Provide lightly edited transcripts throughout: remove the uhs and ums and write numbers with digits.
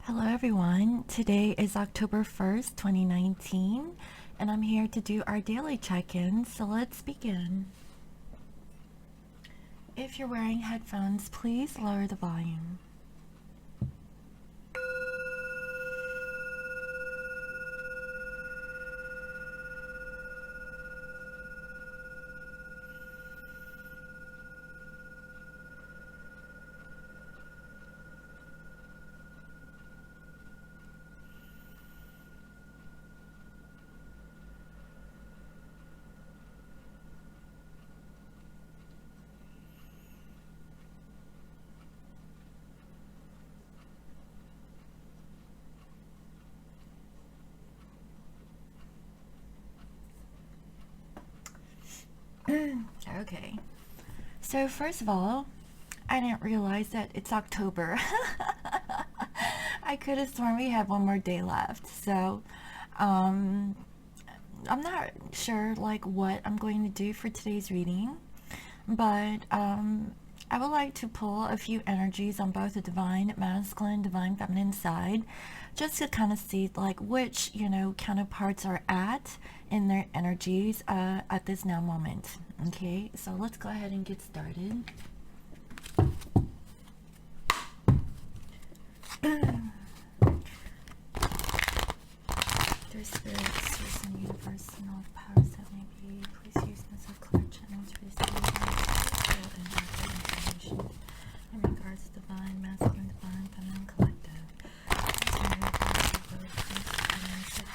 Hello everyone, today is October 1st, 2019, and I'm here to do our daily check-in, so let's begin. If you're wearing headphones, please lower the volume. Okay, so first of all, I didn't realize that it's October. I could have sworn we had one more day left, so I'm not sure like what I'm going to do for today's reading, but I would like to pull a few energies on both the divine masculine, divine feminine side, just to kind of see like which, counterparts are at in their energies at this now moment. Okay, so let's go ahead and get started. Dear spirits, source and universe and all powers that may be, please use this as clear channel to receive information in regards to divine, masculine, divine, feminine, collective.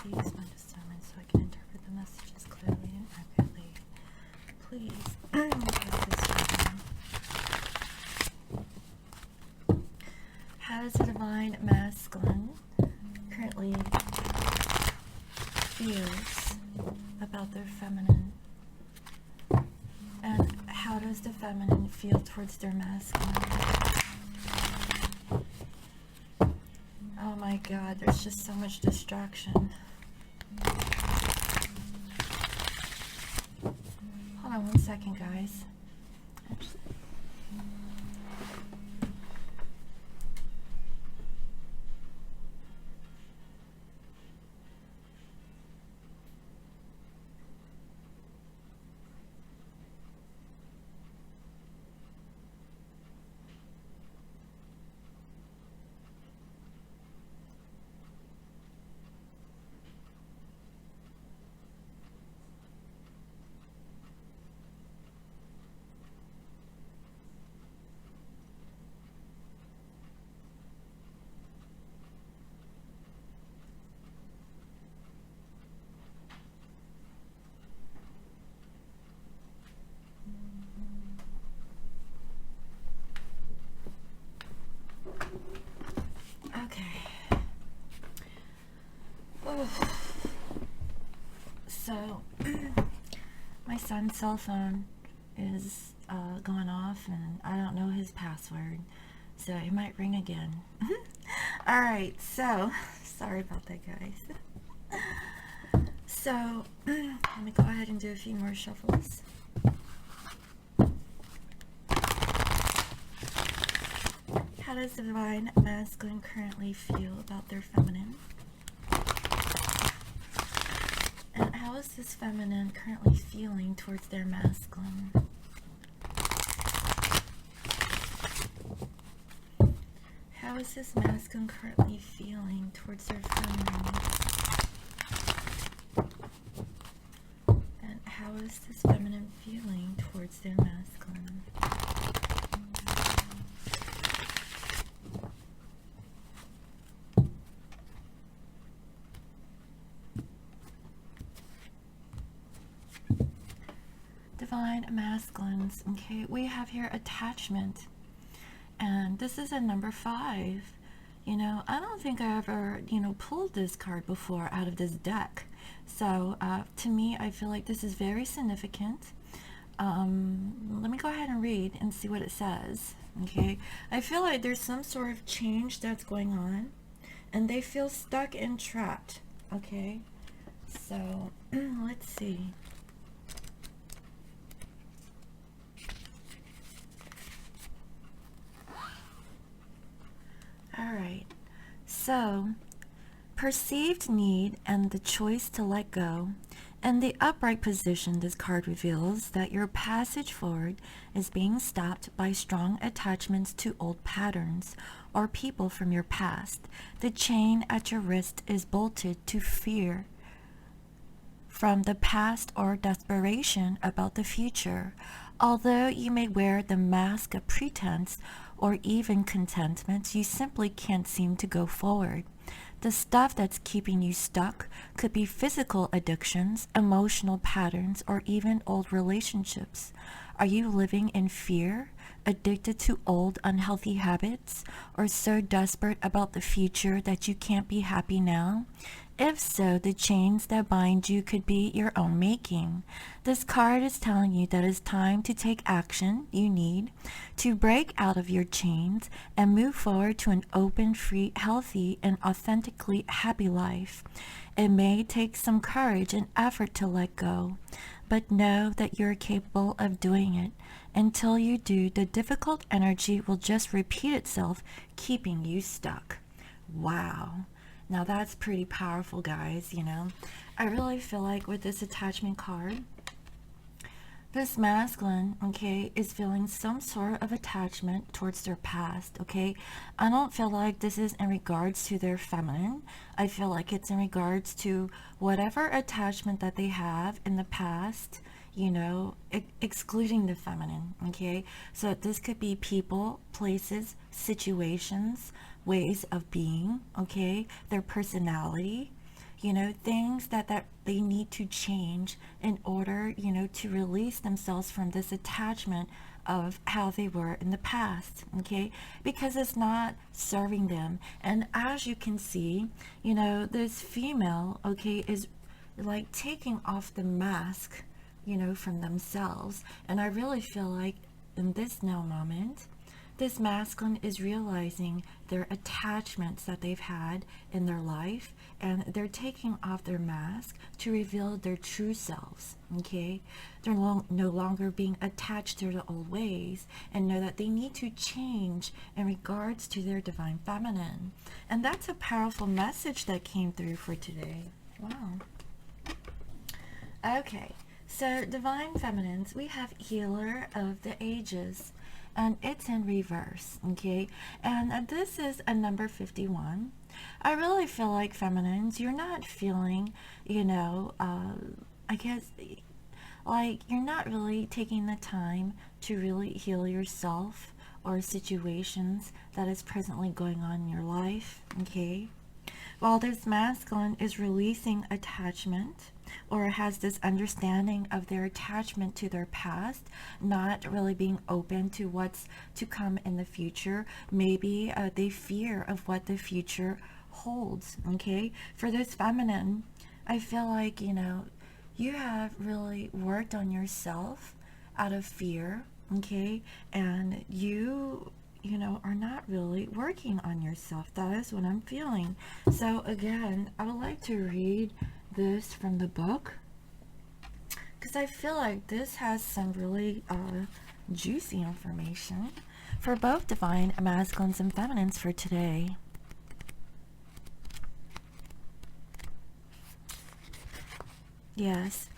Please use my discernment so I can interpret the messages clearly and accurately. Please give this reading. How does the divine masculine currently feels about their feminine, and how does the feminine feel towards their masculine? Oh my god, there's just so much distraction. Hold on one second, guys. Okay. So, my son's cell phone is going off, and I don't know his password, so it might ring again. Alright, so, sorry about that, guys. So, let me go ahead and do a few more shuffles. How does the divine masculine currently feel about their feminine? And how is this feminine currently feeling towards their masculine? How is this masculine currently feeling towards their feminine? And how is this feminine feeling towards their masculine? Divine masculines, okay, we have here attachment, and this is a number 5. I don't think I ever pulled this card before out of this deck, so to me I feel like this is very significant. Let me go ahead and read and see what it says. Okay, I feel like there's some sort of change that's going on, and they feel stuck and trapped. Okay, so let's see. All right, So, perceived need and the choice to let go. In the upright position, this card reveals that your passage forward is being stopped by strong attachments to old patterns or people from your past. The chain at your wrist is bolted to fear from the past or desperation about the future. Although you may wear the mask of pretense or even contentment, you simply can't seem to go forward. The stuff that's keeping you stuck could be physical addictions, emotional patterns, or even old relationships. Are you living in fear, addicted to old unhealthy habits, or so desperate about the future that you can't be happy now? If so, the chains that bind you could be your own making. This card is telling you that it's time to take action you need to break out of your chains and move forward to an open, free, healthy, and authentically happy life. It may take some courage and effort to let go, but know that you're capable of doing it. Until you do, the difficult energy will just repeat itself, keeping you stuck. Wow. Now that's pretty powerful, guys, you know. I really feel like with this attachment card, this masculine, okay, is feeling some sort of attachment towards their past, okay? I don't feel like this is in regards to their feminine. I feel like it's in regards to whatever attachment that they have in the past, you know, excluding the feminine, okay? So this could be people, places, situations, ways of being, okay? Their personality, you know, things that they need to change in order, you know, to release themselves from this attachment of how they were in the past, okay? Because it's not serving them. And as you can see, you know, this female, okay, is like taking off the mask, you know, from themselves. And I really feel like in this now moment, this masculine is realizing their attachments that they've had in their life, and they're taking off their mask to reveal their true selves, okay? They're no longer being attached to the old ways, and know that they need to change in regards to their divine feminine. And that's a powerful message that came through for today. Wow. Okay, so divine feminines, we have healer of the ages, and it's in reverse, okay? And this is a number 51. I really feel like feminines, you're not feeling, you know, I guess, like you're not really taking the time to really heal yourself or situations that is presently going on in your life, okay? While this masculine is releasing attachment or has this understanding of their attachment to their past, not really being open to what's to come in the future, maybe they fear of what the future holds, okay? For this feminine, I feel like, you know, you have really worked on yourself out of fear, okay? And you know, are not really working on yourself. That is what I'm feeling. So again, I would like to read this from the book, because I feel like this has some really juicy information for both divine masculines and feminines for today. Yes.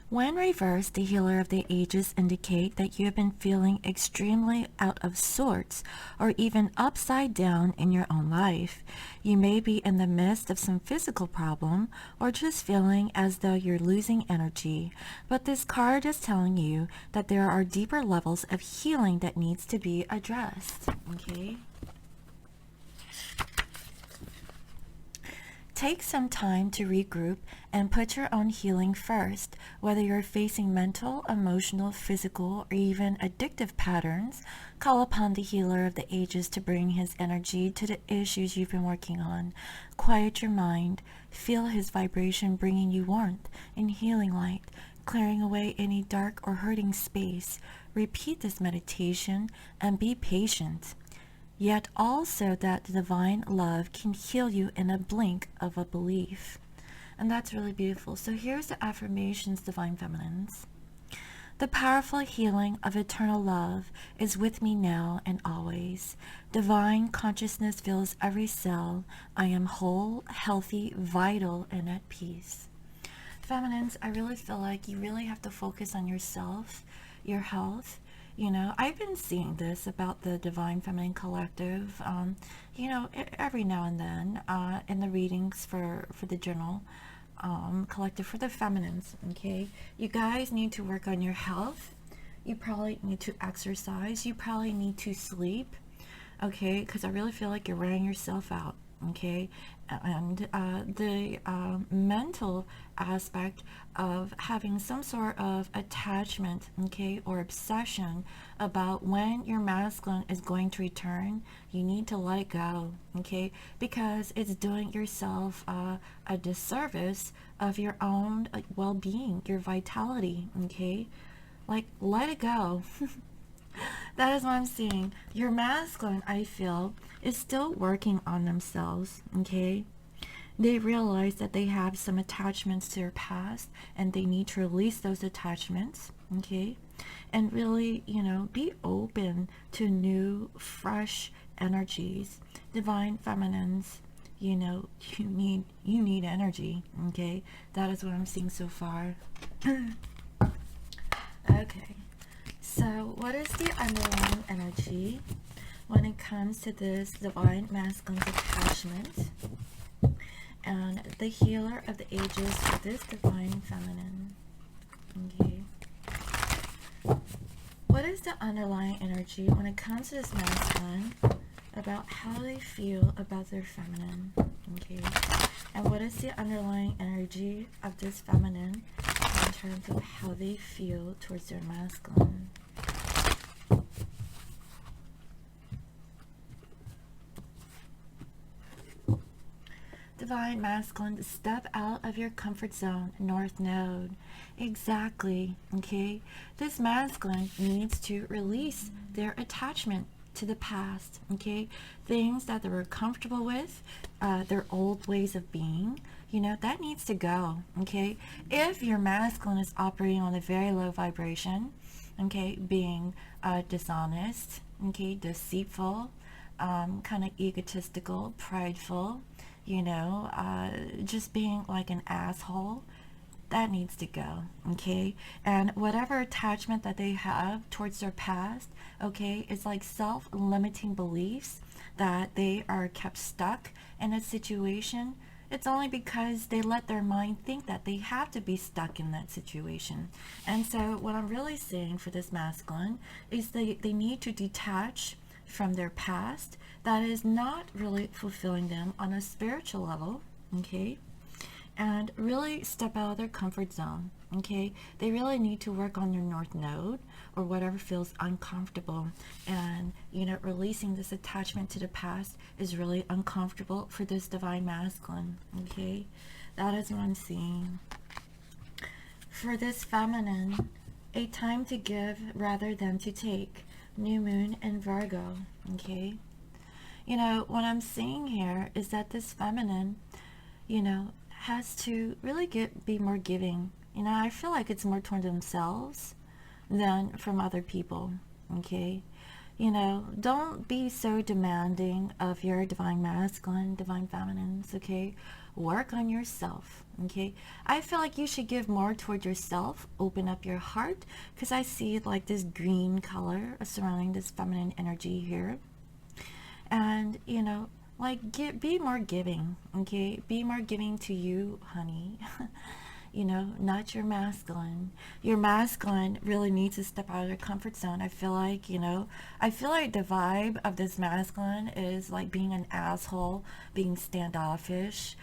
When reversed, the healer of the ages indicate that you have been feeling extremely out of sorts or even upside down in your own life. You may be in the midst of some physical problem or just feeling as though you're losing energy. But this card is telling you that there are deeper levels of healing that needs to be addressed. Okay? Take some time to regroup and put your own healing first. Whether you're facing mental, emotional, physical, or even addictive patterns, call upon the healer of the ages to bring his energy to the issues you've been working on. Quiet your mind. Feel his vibration bringing you warmth and healing light, clearing away any dark or hurting space. Repeat this meditation and be patient. Yet also that divine love can heal you in a blink of a belief. And that's really beautiful. So here's the affirmations, divine feminines. The powerful healing of eternal love is with me now and always. Divine consciousness fills every cell. I am whole, healthy, vital, and at peace. Feminines, I really feel like you really have to focus on yourself, your health. I've been seeing this about the Divine Feminine Collective, every now and then in the readings for the journal collective for the feminines. Okay, you guys need to work on your health. You probably need to exercise. You probably need to sleep. Okay, because I really feel like you're wearing yourself out. Okay, and the mental aspect of having some sort of attachment, okay, or obsession about when your masculine is going to return, you need to let it go, okay, because it's doing yourself a disservice of your own well-being, your vitality, okay, like let it go. That is what I'm seeing. Your masculine, I feel, is still working on themselves, okay? They realize that they have some attachments to their past and they need to release those attachments, okay? And really, be open to new, fresh energies. Divine feminines, you need energy, okay? That is what I'm seeing so far. Okay. So, what is the underlying energy when it comes to this divine masculine attachment and the healer of the ages for this divine feminine? Okay. What is the underlying energy when it comes to this masculine about how they feel about their feminine? Okay. And what is the underlying energy of this feminine in terms of how they feel towards their masculine? Divine masculine, step out of your comfort zone, North Node. Exactly, okay? This masculine needs to release their attachment to the past, okay? Things that they were comfortable with, their old ways of being, that needs to go, okay? If your masculine is operating on a very low vibration, okay, being dishonest, okay, deceitful, kind of egotistical, prideful, just being like an asshole, that needs to go, okay? And whatever attachment that they have towards their past, okay, is like self-limiting beliefs that they are kept stuck in a situation. It's only because they let their mind think that they have to be stuck in that situation. And so what I'm really saying for this masculine is they need to detach from their past that is not really fulfilling them on a spiritual level, okay? And really step out of their comfort zone, okay? They really need to work on their North Node or whatever feels uncomfortable. And, releasing this attachment to the past is really uncomfortable for this divine masculine, okay? That is what I'm seeing. For this feminine, a time to give rather than to take. New moon in Virgo, okay? What I'm seeing here is that this feminine, has to really be more giving. I feel like it's more toward themselves than from other people, okay? Don't be so demanding of your divine masculine, divine feminines, okay? Work on yourself, okay? I feel like you should give more toward yourself. Open up your heart, because I see like this green color surrounding this feminine energy here. And, like, be more giving, okay? Be more giving to you, honey. Not your masculine. Your masculine really needs to step out of their comfort zone. I feel like, the vibe of this masculine is like being an asshole, being standoffish,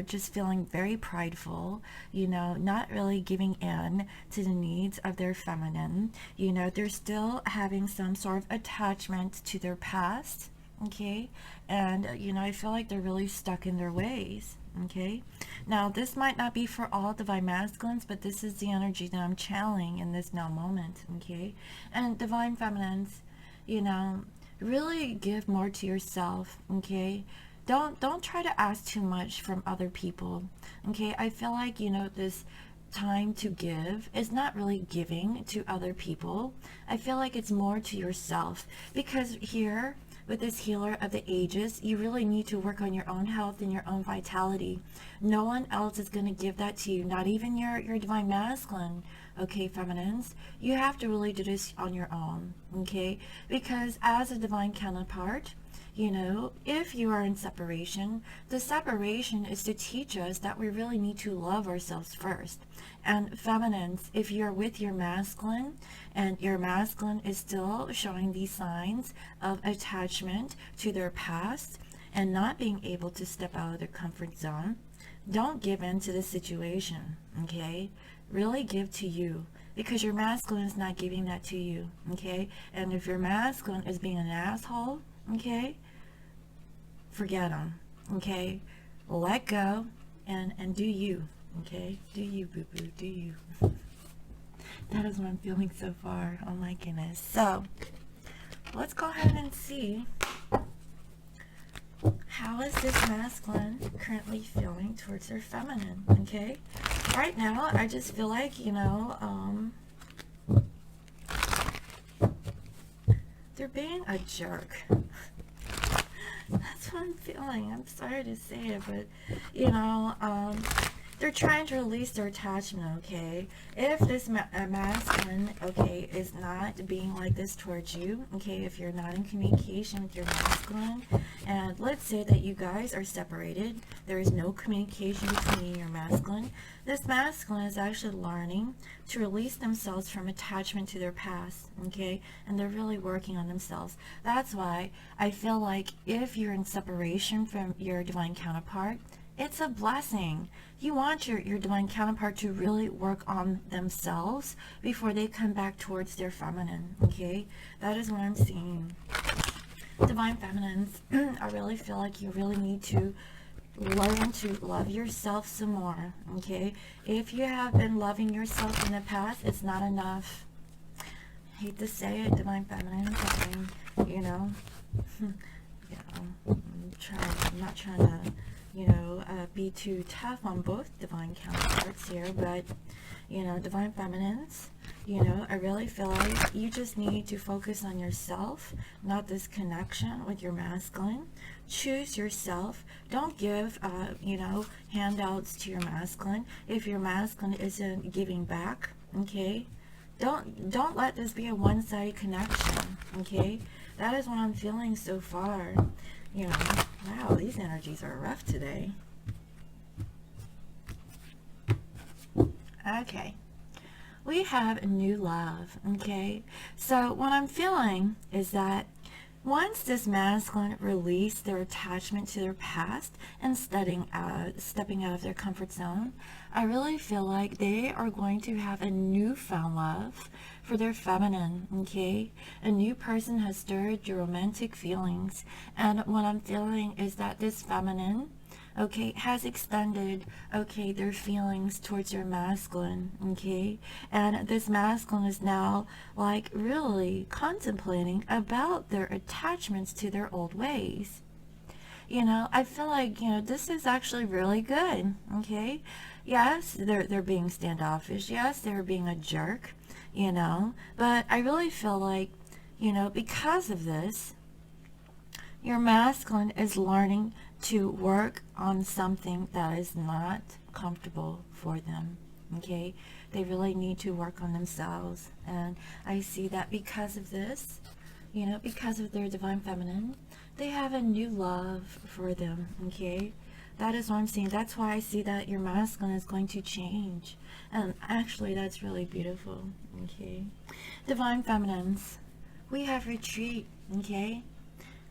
just feeling very prideful, not really giving in to the needs of their feminine. They're still having some sort of attachment to their past, okay? And, I feel like they're really stuck in their ways. Okay, now this might not be for all divine masculines, but this is the energy that I'm channeling in this now moment. Okay, and divine feminines, really give more to yourself. Okay, don't try to ask too much from other people. Okay, I feel like this time to give is not really giving to other people. I feel like it's more to yourself, because here with this healer of the ages, you really need to work on your own health and your own vitality. No one else is going to give that to you, not even your divine masculine. Okay, feminines, you have to really do this on your own. Okay, because as a divine counterpart, you know, if you are in separation, the separation is to teach us that we really need to love ourselves first. And feminines, if you're with your masculine and your masculine is still showing these signs of attachment to their past and not being able to step out of their comfort zone, don't give in to the situation, okay? Really give to you, because your masculine is not giving that to you, okay? And if your masculine is being an asshole, okay, forget them, okay? Let go and do you, okay? Do you, boo-boo, do you. That is what I'm feeling so far. Oh my goodness. So let's go ahead and see, how is this masculine currently feeling towards their feminine, okay? Right now, I just feel like, you know, they're being a jerk. That's what I'm feeling. I'm sorry to say it, but, you know, they're trying to release their attachment, okay? If this masculine, okay, is not being like this towards you, okay, if you're not in communication with your masculine, and let's say that you guys are separated, there is no communication between you and your masculine, this masculine is actually learning to release themselves from attachment to their past, okay? And they're really working on themselves. That's why I feel like if you're in separation from your divine counterpart, it's a blessing. You want your divine counterpart to really work on themselves before they come back towards their feminine, okay? That is what I'm seeing. Divine feminines, I really feel like you really need to learn to love yourself some more, okay? If you have been loving yourself in the past, it's not enough. I hate to say it, divine feminine, you know, I'm not trying to, you know, be too tough on both divine counterparts here, but, you know, divine feminines, you know, I really feel like you just need to focus on yourself, not this connection with your masculine. Choose yourself. Don't give, you know, handouts to your masculine if your masculine isn't giving back, okay? Don't let this be a one-sided connection, okay? That is what I'm feeling so far. You know, wow, these energies are rough today. Okay, we have new love, okay? So what I'm feeling is that once this masculine release their attachment to their past and stepping out of their comfort zone, I really feel like they are going to have a newfound love for their feminine, okay? A new person has stirred your romantic feelings, and what I'm feeling is that this feminine, okay, has extended, okay, their feelings towards your masculine, okay? And this masculine is now, like, really contemplating about their attachments to their old ways. You know, I feel like, you know, this is actually really good, okay? Yes, they're being standoffish. Yes, they're being a jerk, you know? But I really feel like, you know, because of this, your masculine is learning to work on something that is not comfortable for them, okay? They really need to work on themselves, and I see that because of this, you know, because of their divine feminine, they have a new love for them, okay? That is what I'm seeing. That's why I see that your masculine is going to change, and actually that's really beautiful, okay? Divine feminines, we have retreat, okay?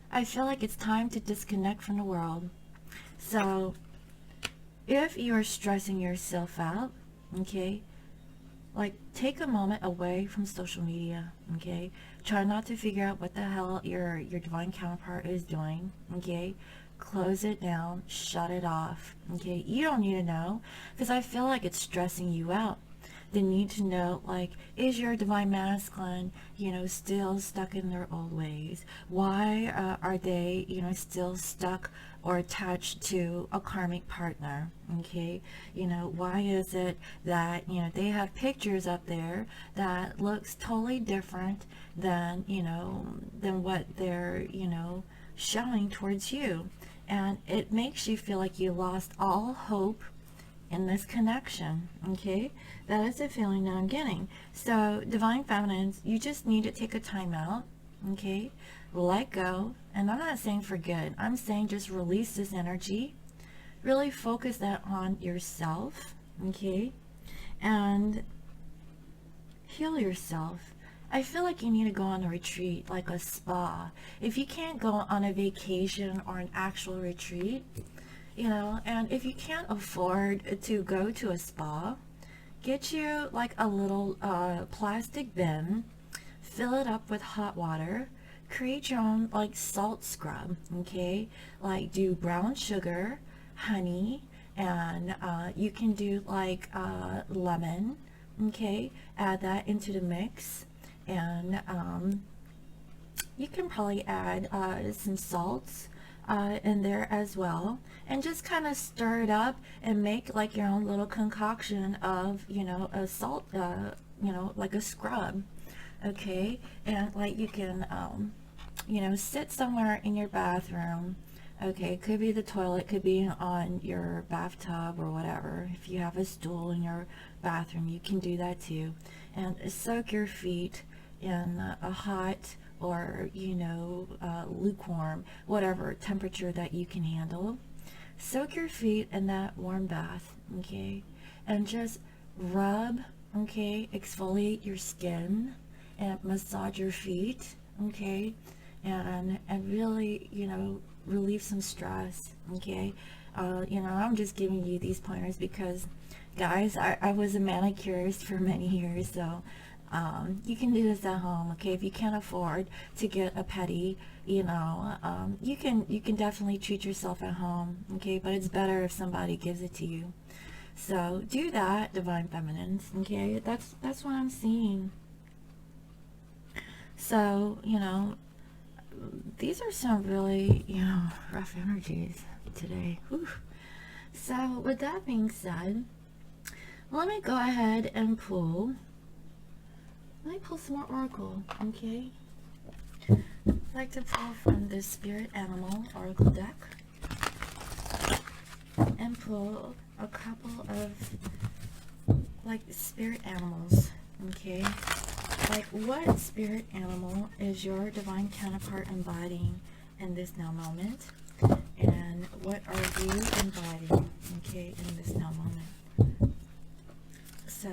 I feel like it's time to disconnect from the world. So if you are stressing yourself out, okay, like take a moment away from social media, okay? Try not to figure out what the hell your divine counterpart is doing, okay? Close it down, shut it off, okay? You don't need to know, because I feel like it's stressing you out. They need to know, like, is your divine masculine, still stuck in their old ways? Why are they, still stuck or attached to a karmic partner? Okay, why is it that, they have pictures up there that looks totally different than, than what they're, showing towards you? And it makes you feel like you lost all hope in this connection. Okay, that is the feeling that I'm getting. So divine feminines, you just need to take a time out. Okay, let go. And I'm not saying for good, I'm saying just release this energy, really focus that on yourself. Okay, and heal yourself. I feel like you need to go on a retreat, like a spa. If you can't go on a vacation or an actual retreat, and if you can't afford to go to a spa, get you like a little plastic bin, fill it up with hot water, create your own like salt scrub. Okay, like do brown sugar, honey, and you can do like lemon. Okay, add that into the mix, and you can probably add some salts in there as well, and just kind of stir it up and make like your own little concoction of a salt, like a scrub. Okay, and like you can sit somewhere in your bathroom. Okay, it could be the toilet, could be on your bathtub or whatever. If you have a stool in your bathroom, you can do that too. And soak your feet in a hot or lukewarm, whatever temperature that you can handle. Soak your feet in that warm bath. Okay, and just rub. Okay, exfoliate your skin and massage your feet. Okay, and really relieve some stress. Okay, I'm just giving you these pointers because, guys, I was a manicurist for many years, so you can do this at home. Okay, if you can't afford to get a pedi, you can definitely treat yourself at home. Okay, but it's better if somebody gives it to you. So do that, divine feminines. Okay, that's what I'm seeing. So these are some really rough energies today. Whew. So with that being said, let me go ahead and pull. Let me pull some more oracle. Okay, I'd like to pull from the Spirit Animal Oracle deck and pull a couple of like spirit animals. Okay, like what spirit animal is your divine counterpart embodying in this now moment, and what are you embodying, okay, in this now moment? So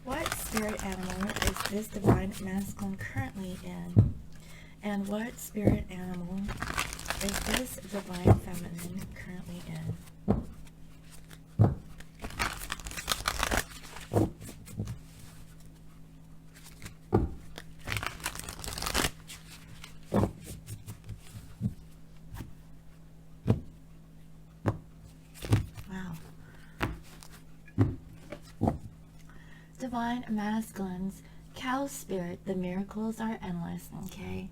what spirit animal is this divine masculine currently in, and what spirit animal is this divine feminine currently in? Divine masculines, cow spirit, the miracles are endless. Okay,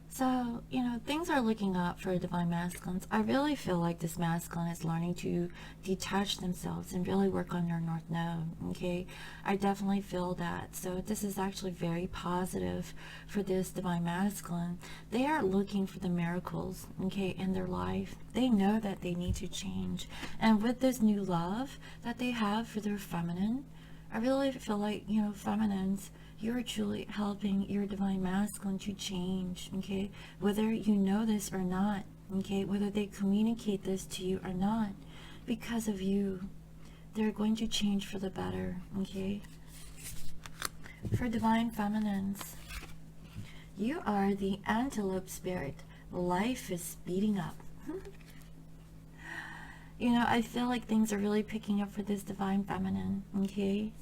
so things are looking up for divine masculines. I really feel like this masculine is learning to detach themselves and really work on their north node. Okay, I definitely feel that. So this is actually very positive for this divine masculine. They are looking for the miracles, okay, in their life. They know that they need to change, and with this new love that they have for their feminine, I really feel like, feminines, you're truly helping your divine masculine to change, okay? Whether you know this or not, okay? Whether they communicate this to you or not, because of you, they're going to change for the better, okay? For divine feminines, you are the antelope spirit. Life is speeding up. I feel like things are really picking up for this divine feminine, okay?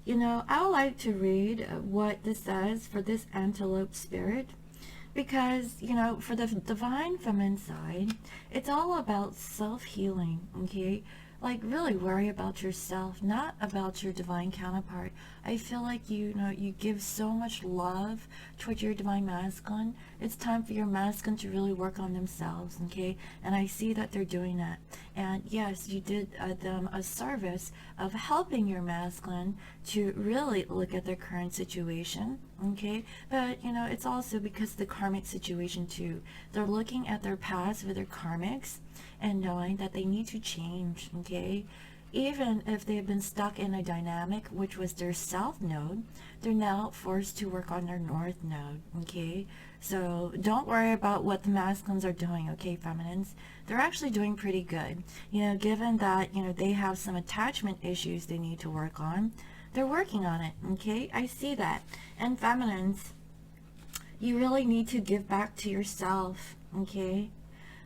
I would like to read what this says for this antelope spirit, because, for the divine feminine side, it's all about self-healing, okay? like really worry about yourself, not about your divine counterpart. I feel like you give so much love towards your divine masculine. It's time for your masculine to really work on themselves, okay? And I see that they're doing that. And yes, you did them a service of helping your masculine to really look at their current situation, okay? But it's also because the karmic situation too. They're looking at their past with their karmics and knowing that they need to change, okay? Even if they've been stuck in a dynamic which was their south node, they're now forced to work on their north node, okay? So don't worry about what the masculines are doing, okay, feminines? They're actually doing pretty good. Given that, they have some attachment issues they need to work on, they're working on it, okay? I see that. And feminines, you really need to give back to yourself, okay?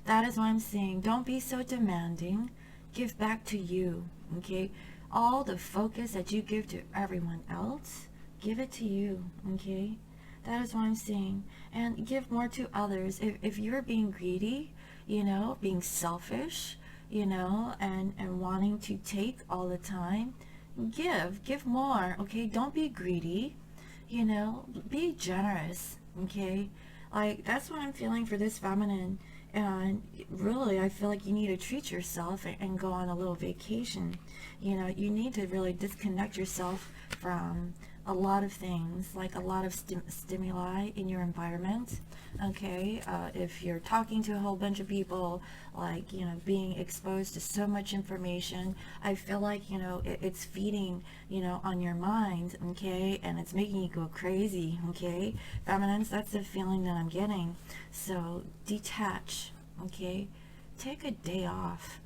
That is what I'm saying. Don't be so demanding. Give back to you, okay? All the focus that you give to everyone else, give it to you, okay? That is what I'm saying. And give more to others. If you're being greedy, being selfish, and wanting to take all the time, give more, okay? Don't be greedy, be generous, okay? Like, that's what I'm feeling for this feminine. And really, I feel like you need to treat yourself and go on a little vacation. You need to really disconnect yourself from a lot of things, like a lot of stimuli in your environment, okay? If you're talking to a whole bunch of people, like, being exposed to so much information, I feel like, it's feeding, on your mind, okay? And it's making you go crazy, okay? Feminines, that's the feeling that I'm getting. So detach, okay? Take a day off.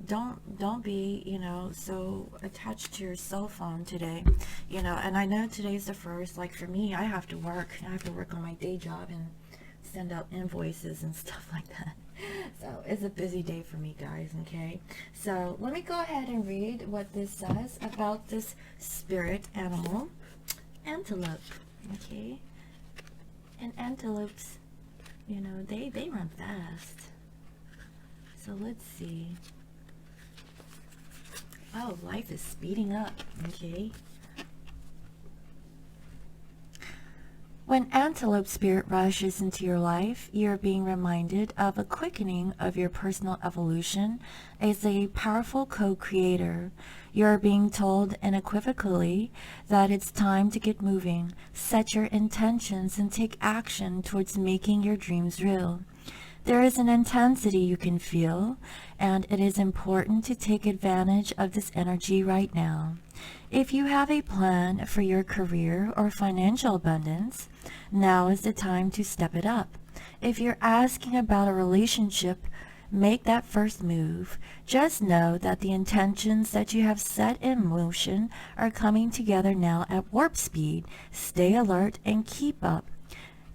Don't be, so attached to your cell phone today, and I know today's the first. Like, for me, I have to work on my day job and send out invoices and stuff like that. So it's a busy day for me, guys, okay? So let me go ahead and read what this says about this spirit animal, antelope, okay? And antelopes, they run fast. So let's see. Oh, life is speeding up, okay? When antelope spirit rushes into your life, you're being reminded of a quickening of your personal evolution as a powerful co-creator. You're being told unequivocally that it's time to get moving, set your intentions, and take action towards making your dreams real. There is an intensity you can feel, and it is important to take advantage of this energy right now. If you have a plan for your career or financial abundance, now is the time to step it up. If you're asking about a relationship, make that first move. Just know that the intentions that you have set in motion are coming together now at warp speed. Stay alert and keep up.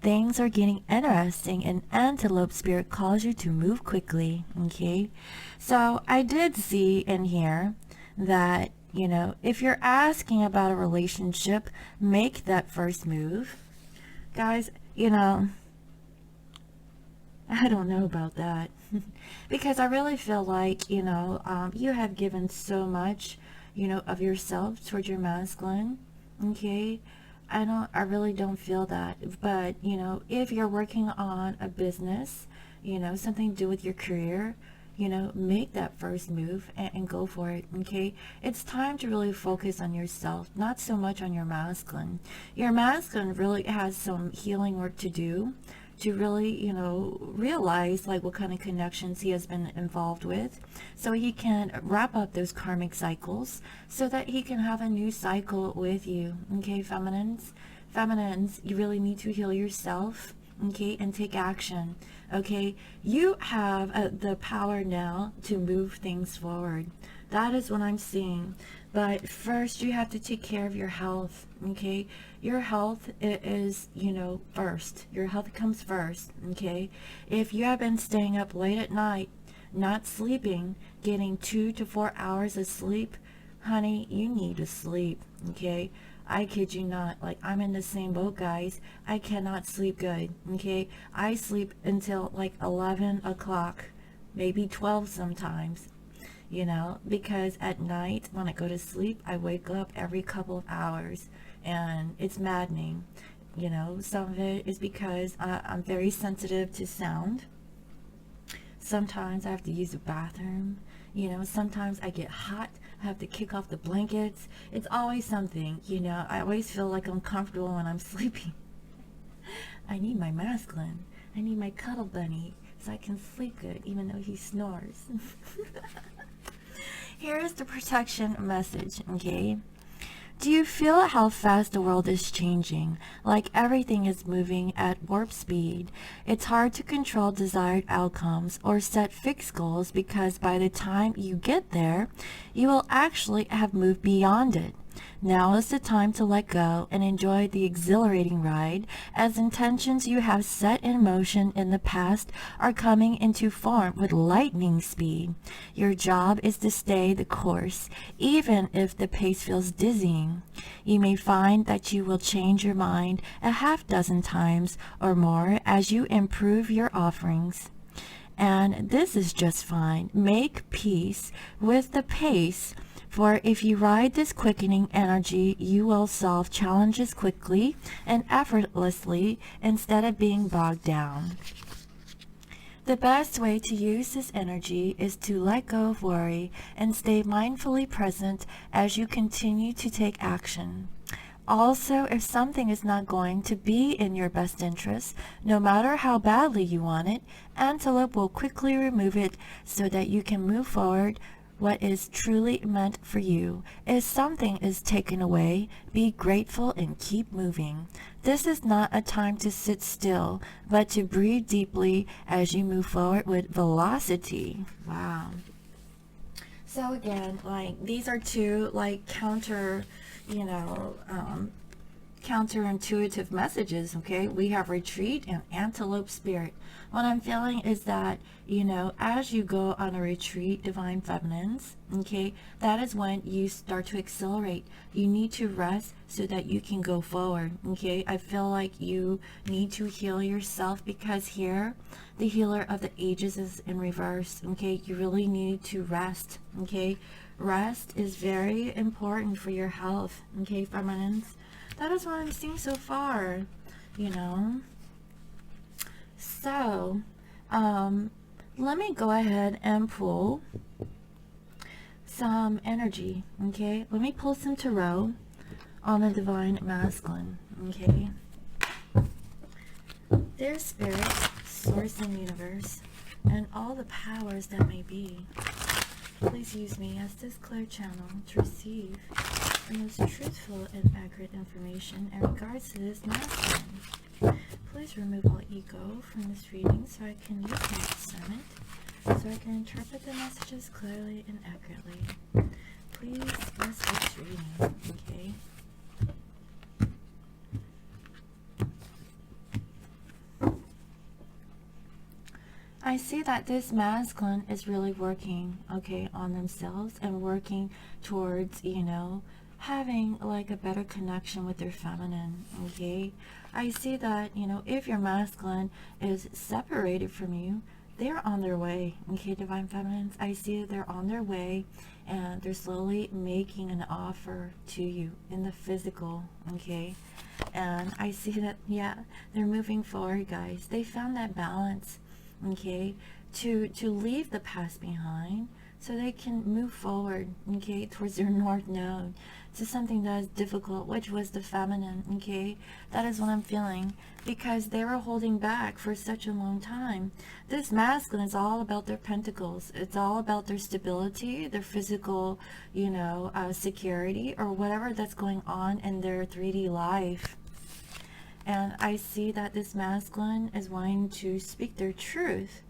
Things are getting interesting, and antelope spirit calls you to move quickly, okay? So I did see in here that, if you're asking about a relationship, make that first move. Guys, I don't know about that. Because I really feel like, you have given so much, of yourself towards your masculine, okay? I really don't feel that. But, if you're working on a business, something to do with your career, make that first move and go for it, okay? It's time to really focus on yourself, not so much on your masculine. Your masculine really has some healing work to do to really, realize like what kind of connections he has been involved with, so he can wrap up those karmic cycles so that he can have a new cycle with you, okay, feminines? Feminines, you really need to heal yourself, okay, and take action, okay? You have the power now to move things forward. That is what I'm seeing. But first, you have to take care of your health, okay? Your health is, first. Your health comes first, okay? If you have been staying up late at night, not sleeping, getting 2 to 4 hours of sleep, honey, you need to sleep, okay? I kid you not. Like, I'm in the same boat, guys. I cannot sleep good, okay? I sleep until like 11 o'clock, maybe 12 sometimes. you know, because at night when I go to sleep, I wake up every couple of hours and it's maddening. You know, some of it is because I'm very sensitive to sound. Sometimes I have to use the bathroom. You know, sometimes I get hot. I have to kick off the blankets. It's always something, you know. I always feel like uncomfortable when I'm sleeping. I need my masculine. I need my cuddle bunny so I can sleep good even though he snores. Here's the protection message, okay? Do you feel how fast the world is changing? Like everything is moving at warp speed. It's hard to control desired outcomes or set fixed goals because by the time you get there, you will actually have moved beyond it. Now is the time to let go and enjoy the exhilarating ride as intentions you have set in motion in the past are coming into form with lightning speed. Your job is to stay the course, even if the pace feels dizzying. You may find that you will change your mind a half dozen times or more as you improve your offerings. And this is just fine. Make peace with the pace. For if you ride this quickening energy, you will solve challenges quickly and effortlessly instead of being bogged down. The best way to use this energy is to let go of worry and stay mindfully present as you continue to take action. Also, if something is not going to be in your best interest, no matter how badly you want it, Antelope will quickly remove it so that you can move forward what is truly meant for you. If something is taken away, be grateful and keep moving. This is not a time to sit still, but to breathe deeply as you move forward with velocity. Wow. So again, like these are two like counterintuitive messages, okay? We have retreat and antelope spirit. What I'm feeling is that, you know, as you go on a retreat, divine feminines, okay, that is when you start to accelerate. You need to rest so that you can go forward, okay? I feel like you need to heal yourself because here, the healer of the ages is in reverse, okay? You really need to rest, okay? Rest is very important for your health, okay, feminines? That is what I'm seeing so far, you know. So, let me go ahead and pull some energy, okay? Let me pull some tarot on the divine masculine, okay? Their spirit, source and universe, and all the powers that may be. Please use me as this clear channel to receive the most truthful and accurate information in regards to this masculine. Please remove all ego from this reading so I can use my discernment, so I can interpret the messages clearly and accurately. Please bless this reading, okay? I see that this masculine is really working, okay, on themselves and working towards, you know, having like a better connection with their feminine, okay? I see that, you know, if your masculine is separated from you, they're on their way, okay, divine feminines? I see that they're on their way and they're slowly making an offer to you in the physical, okay? And I see that, yeah, they're moving forward, guys. They found that balance, okay, to leave the past behind so they can move forward, okay, towards their north node, to something that is difficult, which was the feminine, okay? That is what I'm feeling, because they were holding back for such a long time. This masculine is all about their pentacles. It's all about their stability, their physical, you know, security, or whatever that's going on in their 3D life. And I see that this masculine is wanting to speak their truth.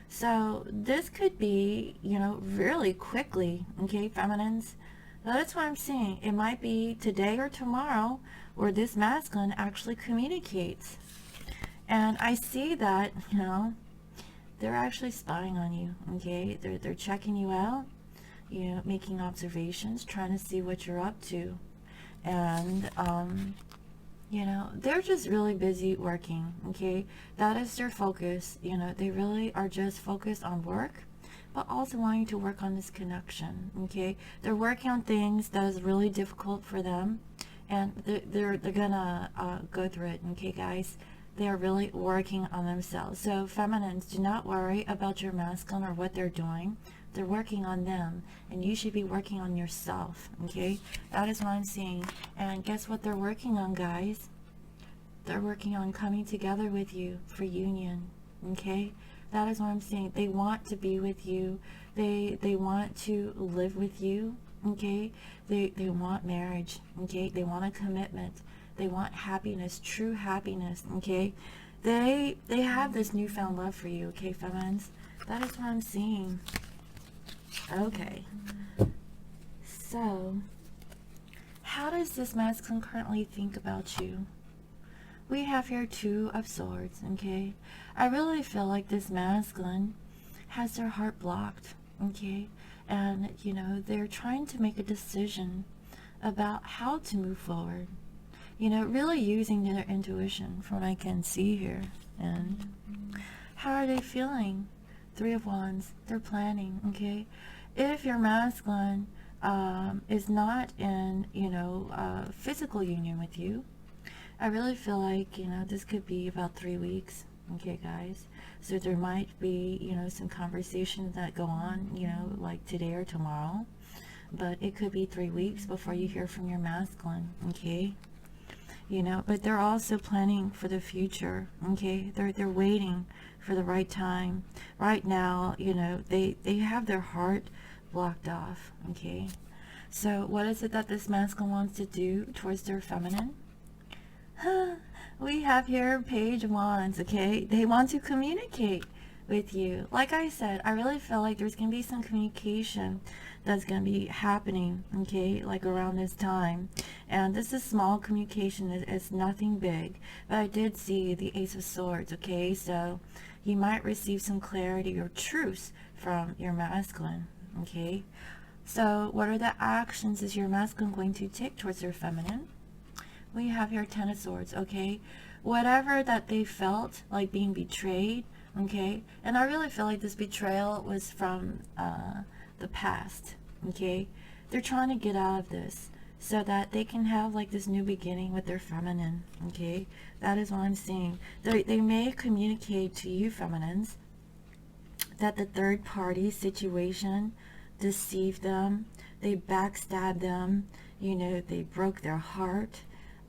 So this could be, you know, really quickly, okay, feminines? That's what I'm seeing. It might be today or tomorrow where this masculine actually communicates. And I see that, you know, they're actually spying on you, okay? They're checking you out, you know, making observations, trying to see what you're up to. And, you know, they're just really busy working, okay? That is their focus. You know, they really are just focused on work, but also wanting to work on this connection. Okay, they're working on things that is really difficult for them, and they're gonna go through it. Okay, guys, they are really working on themselves. So feminines, do not worry about your masculine or what they're doing. They're working on them, and you should be working on yourself. Okay, that is what I'm seeing. And guess what they're working on, guys? They're working on coming together with you for union. Okay, that is what I'm saying. They want to be with you. They want to live with you. Okay, they want marriage. Okay, they want a commitment. They want happiness, true happiness. Okay, they have this newfound love for you. Okay, feminines, that is what I'm seeing. Okay, so how does this masculine currently think about you? We have here Two of Swords. Okay, I really feel like this masculine has their heart blocked. Okay, and you know, they're trying to make a decision about how to move forward, you know, really using their intuition from what I can see here. And how are they feeling? Three of Wands, they're planning. Okay, if your masculine is not in, you know, physical union with you, I really feel like, you know, this could be about 3 weeks. Okay, guys, so there might be, you know, some conversations that go on, you know, like today or tomorrow, but it could be 3 weeks before you hear from your masculine. Okay, you know, but they're also planning for the future. Okay, they're waiting for the right time. Right now, you know, they have their heart blocked off. Okay, so what is it that this masculine wants to do towards their feminine? We have here Page of Wands. Okay, they want to communicate with you. Like I said, I really feel like there's gonna be some communication that's gonna be happening. Okay, like around this time, and this is small communication. It's nothing big, but I did see the Ace of Swords. Okay, so you might receive some clarity or truce from your masculine. Okay, so what are the actions is your masculine going to take towards their feminine? We have your Ten of Swords. Okay, whatever that they felt like being betrayed. Okay, and I really feel like this betrayal was from the past. Okay, they're trying to get out of this so that they can have like this new beginning with their feminine. Okay, that is what I'm seeing. They may communicate to you feminines that the third party situation deceived them, they backstabbed them, you know, they broke their heart,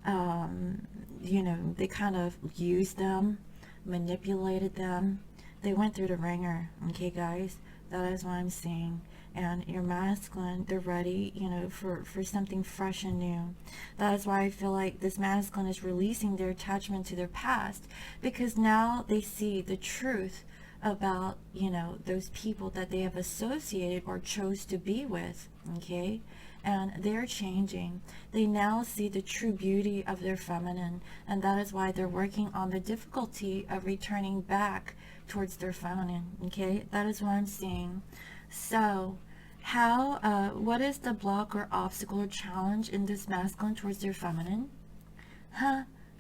you know, they kind of used them, manipulated them, they went through the ringer. Okay, guys, that is what I'm seeing. And your masculine, they're ready, you know, for something fresh and new. That is why I feel like this masculine is releasing their attachment to their past, because now they see the truth about, you know, those people that they have associated or chose to be with. Okay, and they're changing. They now see the true beauty of their feminine, and that is why they're working on the difficulty of returning back towards their feminine. Okay, that is what I'm seeing. So how what is the block or obstacle or challenge in this masculine towards their feminine?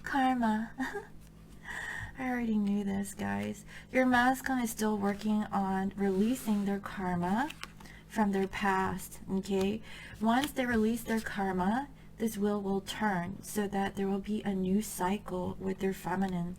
Karma. I already knew this, guys. Your masculine is still working on releasing their karma from their past. Okay, once they release their karma, this wheel will turn so that there will be a new cycle with their feminine.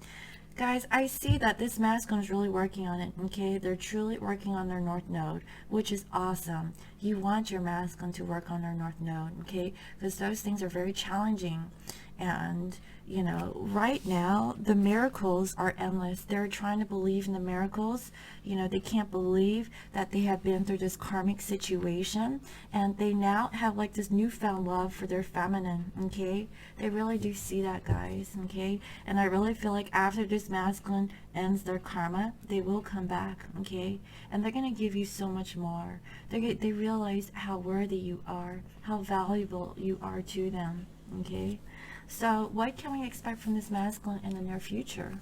Guys, I see that this masculine is really working on it. Okay, they're truly working on their North Node, which is awesome. You want your masculine to work on their North Node. Okay, because those things are very challenging. And you know, right now the miracles are endless. They're trying to believe in the miracles. You know, they can't believe that they have been through this karmic situation, and they now have like this newfound love for their feminine. Okay, they really do see that, guys. Okay, and I really feel like after this masculine ends their karma, they will come back. Okay, and they're gonna give you so much more. They realize how worthy you are, how valuable you are to them. Okay, so what can we expect from this masculine in the near future?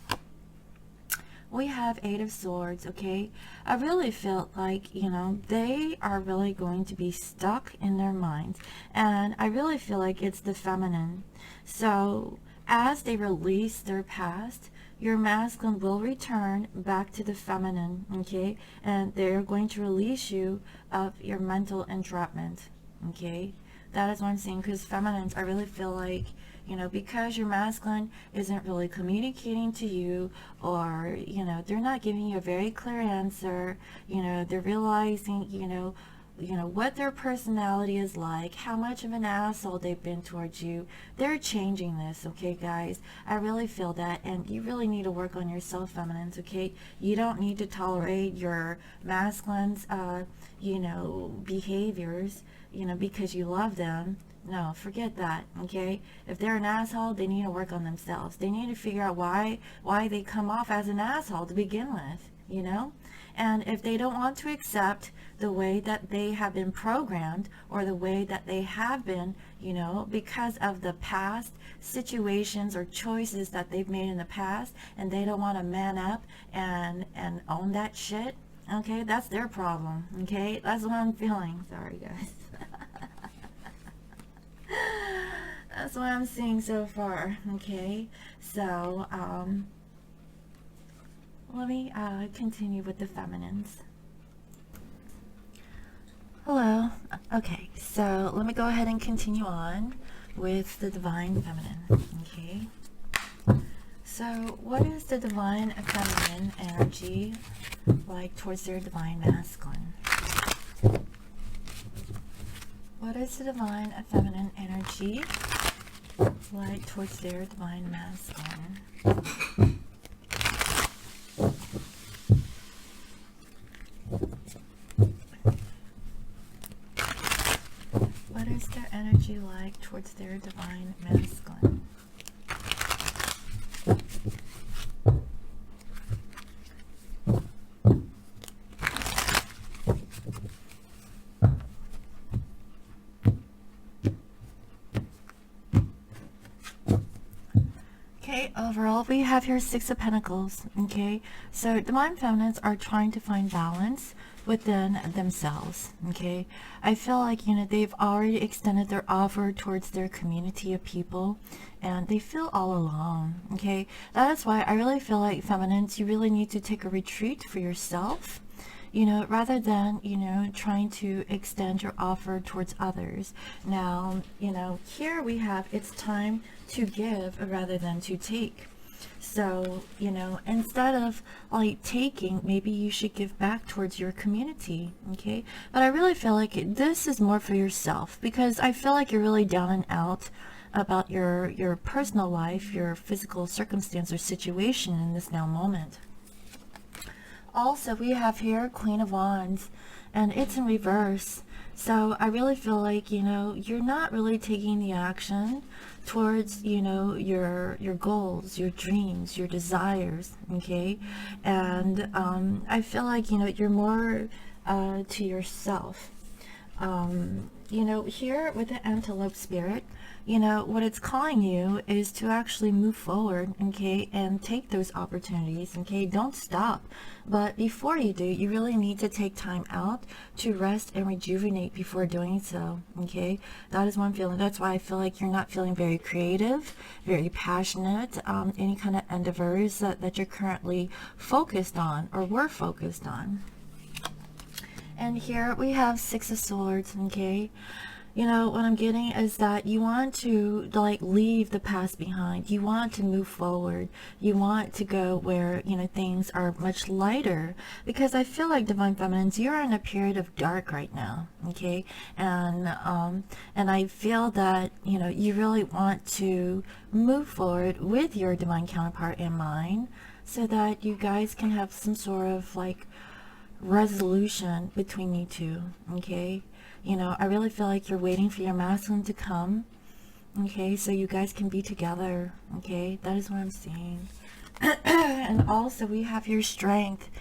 We have Eight of Swords. Okay, I really felt like, you know, they are really going to be stuck in their minds, and I really feel like it's the feminine. So as they release their past, your masculine will return back to the feminine, okay? And they're going to release you of your mental entrapment, okay? That is what I'm saying, because feminines, I really feel like, you know, because your masculine isn't really communicating to you, or, you know, they're not giving you a very clear answer, you know, they're realizing, you know what their personality is like, how much of an asshole they've been towards you. They're changing this, okay, guys? I really feel that, and you really need to work on yourself, feminines, okay? You don't need to tolerate your masculines, behaviors, because you love them. No, forget that, okay? If they're an asshole, they need to work on themselves. They need to figure out why they come off as an asshole to begin with, you know? And if they don't want to accept the way that they have been programmed, or the way that they have been, because of the past situations or choices that they've made in the past, and they don't want to man up and own that shit, okay, that's their problem, okay? That's what I'm feeling. Sorry, guys. That's what I'm seeing so far, okay? So, let me continue with the feminines. Hello. Okay, so let me go ahead and continue on with the divine feminine, okay? So, what is the divine feminine energy like towards their divine masculine? What is the divine feminine energy like towards their divine masculine? What is their energy like towards their divine masculine? Okay, overall we have here Six of Pentacles, okay? So divine feminines are trying to find balance within themselves, okay? I feel like, they've already extended their offer towards their community of people, and they feel all alone, okay? That is why I really feel like, feminines, you really need to take a retreat for yourself, rather than, trying to extend your offer towards others. Now, here we have, it's time to give rather than to take. So, instead of like taking, maybe you should give back towards your community, okay? But I really feel like this is more for yourself, because I feel like you're really down and out about your personal life, your physical circumstance or situation in this now moment. Also, we have here Queen of Wands, and it's in reverse. So I really feel like, you're not really taking the action towards, your goals, your dreams, your desires, okay? And I feel like, you're more to yourself. Here with the antelope spirit, what it's calling you is to actually move forward, okay, and take those opportunities, okay? Don't stop. But before you do, you really need to take time out to rest and rejuvenate before doing so, okay? That is what I'm feeling. That's why I feel like you're not feeling very creative, very passionate, any kind of endeavors that you're currently focused on or were focused on. And here we have Six of Swords, okay? What I'm getting is that you want to, like, leave the past behind. You want to move forward. You want to go where, things are much lighter. Because I feel like, divine feminines, you're in a period of dark right now, okay? And I feel that, you really want to move forward with your divine counterpart in mind, so that you guys can have some sort of, like, resolution between you two, okay? I really feel like you're waiting for your masculine to come, okay, so you guys can be together, okay? That is what I'm seeing. And also we have your strength,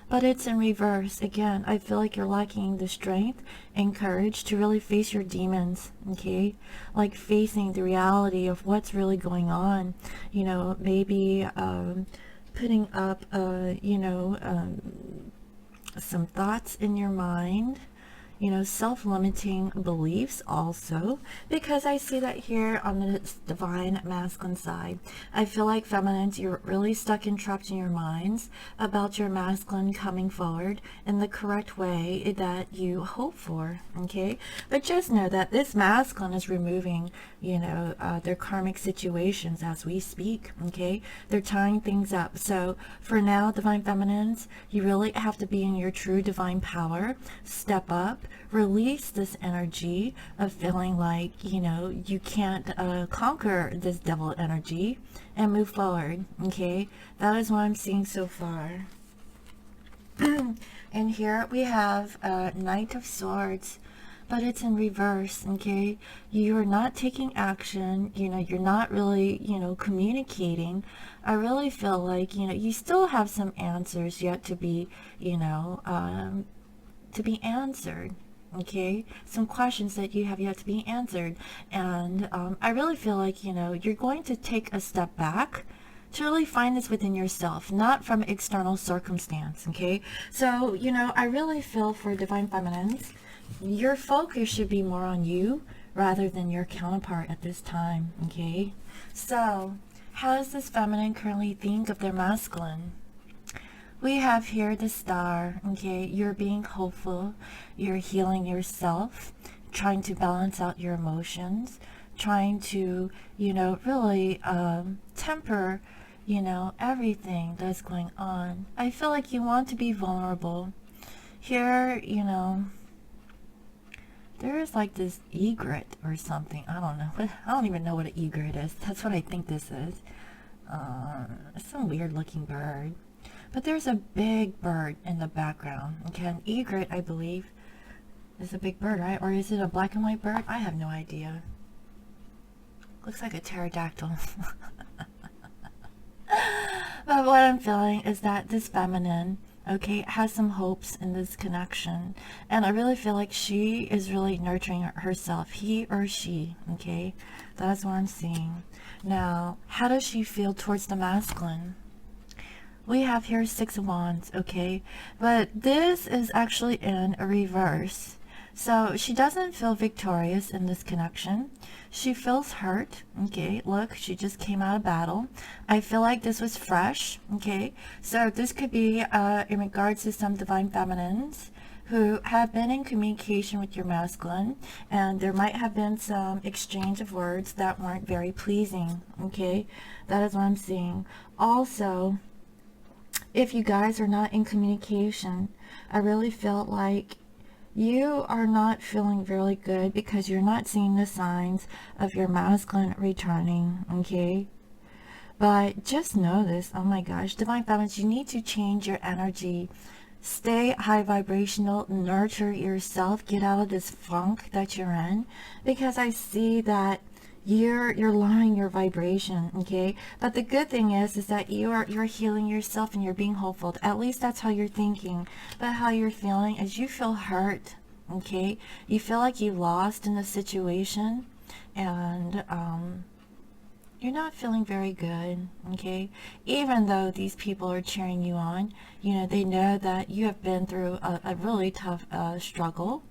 but it's in reverse. Again, I feel like you're lacking the strength and courage to really face your demons, okay? Like facing the reality of what's really going on, maybe putting up some thoughts in your mind, self-limiting beliefs also, because I see that here on the divine masculine side. I feel like feminines, you're really stuck and trapped in your minds about your masculine coming forward in the correct way that you hope for, okay? But just know that this masculine is removing, their karmic situations as we speak, okay? They're tying things up. So for now, divine feminines, you really have to be in your true divine power. Step up, release this energy of feeling like, you can't conquer this devil energy, and move forward, okay? That is what I'm seeing so far. And here we have Knight of Swords, but it's in reverse, okay? You're not taking action, you're not really, communicating. I really feel like, you still have some answers yet to be, to be answered, okay? Some questions that you have yet to be answered. And I really feel like, you're going to take a step back to really find this within yourself, not from external circumstance, okay? So, I really feel for divine feminines, your focus should be more on you rather than your counterpart at this time, okay? So, how does this feminine currently think of their masculine? We have here the Star, okay? You're being hopeful, you're healing yourself, trying to balance out your emotions, trying to, really temper, everything that's going on. I feel like you want to be vulnerable. Here, there is like this egret or something. I don't know. I don't even know what an egret is. That's what I think this is. Some weird looking bird. But there's a big bird in the background. Okay, an egret, I believe, is a big bird, right? Or is it a black and white bird? I have no idea. Looks like a pterodactyl. But what I'm feeling is that this feminine, okay, has some hopes in this connection. And I really feel like she is really nurturing herself. He or she, okay? That's what I'm seeing. Now, how does she feel towards the masculine? We have here Six of Wands, okay? But this is actually in a reverse. So she doesn't feel victorious in this connection. She feels hurt, okay? Look, she just came out of battle. I feel like this was fresh, okay? So this could be in regards to some divine feminines who have been in communication with your masculine, and there might have been some exchange of words that weren't very pleasing, okay? That is what I'm seeing. Also, if you guys are not in communication, I really felt like you are not feeling really good because you're not seeing the signs of your masculine returning, okay? But just know this, oh my gosh, divine feminines, you need to change your energy. Stay high vibrational, nurture yourself, get out of this funk that you're in, because I see that you're lowering your vibration, okay? But the good thing is that you're healing yourself and you're being hopeful. At least that's how you're thinking. But how you're feeling is you feel hurt, okay? You feel like you lost in the situation, and you're not feeling very good, okay? Even though these people are cheering you on, they know that you have been through a really tough struggle,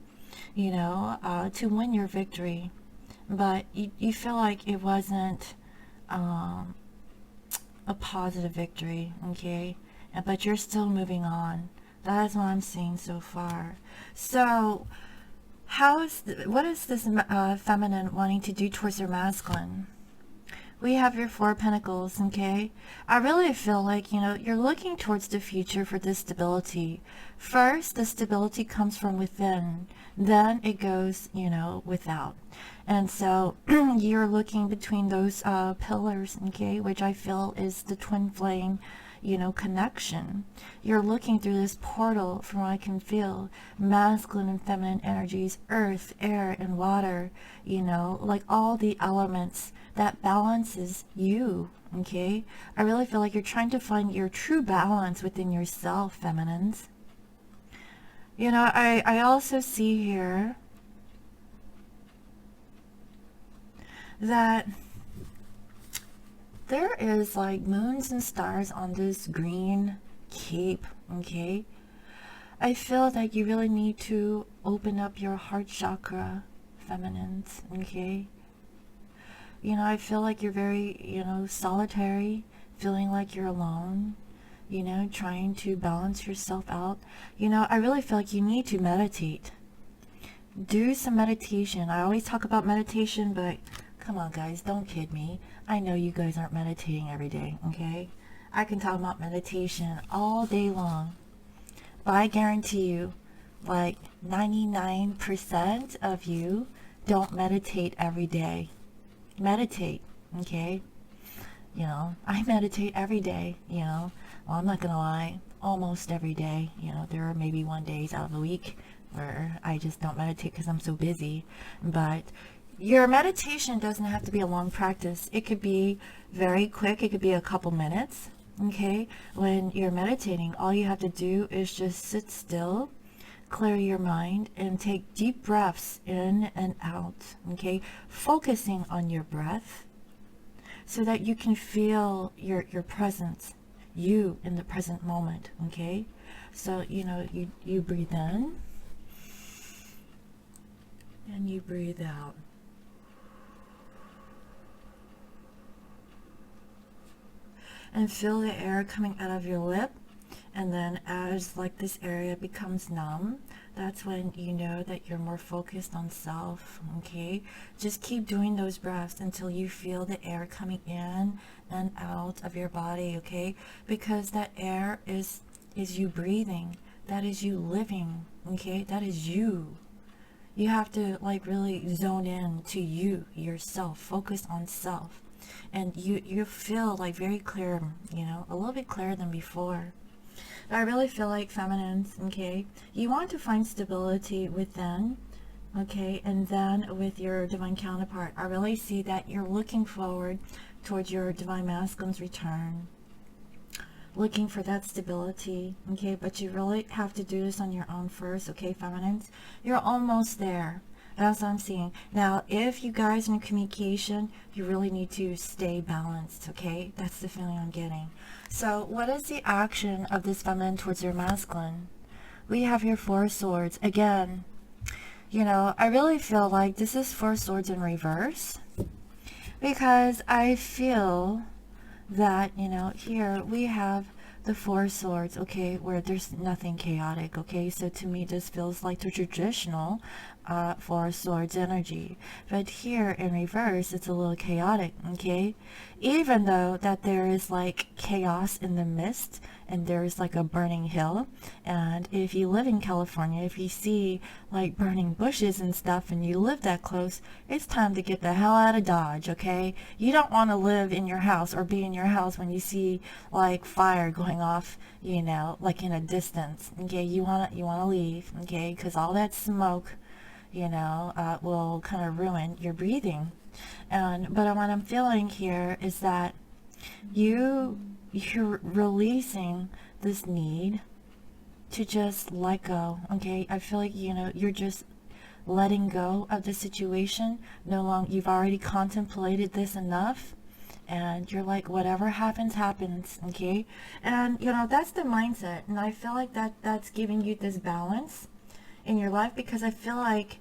to win your victory. But you feel like it wasn't a positive victory, okay? But you're still moving on. That is what I'm seeing so far. So, what is this feminine wanting to do towards their masculine? We have your Four of Pentacles, okay? I really feel like, you're looking towards the future for this stability. First, the stability comes from within. Then it goes, without. And so you're looking between those pillars, okay, which I feel is the twin flame, connection. You're looking through this portal from what I can feel. Masculine and feminine energies, earth, air, and water, like all the elements that balances you, okay? I really feel like you're trying to find your true balance within yourself, feminines. I also see here that there is like moons and stars on this green cape, okay? I feel that you really need to open up your heart chakra, feminines, okay? You know, I feel like you're very, solitary, feeling like you're alone, trying to balance yourself out. I really feel like you need to meditate. Do some meditation. I always talk about meditation, but come on, guys, don't kid me. I know you guys aren't meditating every day, okay? I can talk about meditation all day long, but I guarantee you, like 99% of you don't meditate every day. Meditate, okay? I meditate every day, well, I'm not gonna lie, almost every day. There are maybe 1 days out of the week where I just don't meditate because I'm so busy. But your meditation doesn't have to be a long practice. It could be very quick. It could be a couple minutes, okay? When you're meditating, all you have to do is just sit still, clear your mind, and take deep breaths in and out, okay? Focusing on your breath so that you can feel your presence, you in the present moment, okay? So, you breathe in and you breathe out. And feel the air coming out of your lip. And then as like this area becomes numb, that's when you know that you're more focused on self, okay? Just keep doing those breaths until you feel the air coming in and out of your body, okay? Because that air is you breathing. That is you living, okay? That is you. You have to like really zone in to you, yourself, focus on self. And you feel like very clear, a little bit clearer than before. I really feel like feminines, okay, you want to find stability within, okay, and then with your divine counterpart, I really see that you're looking forward towards your divine masculine's return, looking for that stability, okay, but you really have to do this on your own first, okay, feminines, you're almost there. That's what I'm seeing. Now, if you guys are in communication, you really need to stay balanced, okay? That's the feeling I'm getting. So, what is the action of this feminine towards your masculine? We have your Four of Swords. Again, I really feel like this is Four of Swords in reverse. Because I feel that, here we have the Four of Swords, okay, where there's nothing chaotic, okay? So to me, this feels like the traditional Four of Swords energy. But here in reverse, it's a little chaotic, okay? Even though that there is like chaos in the mist and there's like a burning hill. And if you live in California, if you see like burning bushes and stuff and you live that close, it's time to get the hell out of Dodge, okay? You don't want to live in your house or be in your house when you see like fire going off, like in a distance, okay? You want to leave, okay? Because all that smoke, will kind of ruin your breathing. But what I'm feeling here is that you're releasing this need to just let go, okay? I feel like, you're just letting go of the situation. No longer, you've already contemplated this enough, and you're like, whatever happens, happens, okay? And, that's the mindset, and I feel like that's giving you this balance in your life, because I feel like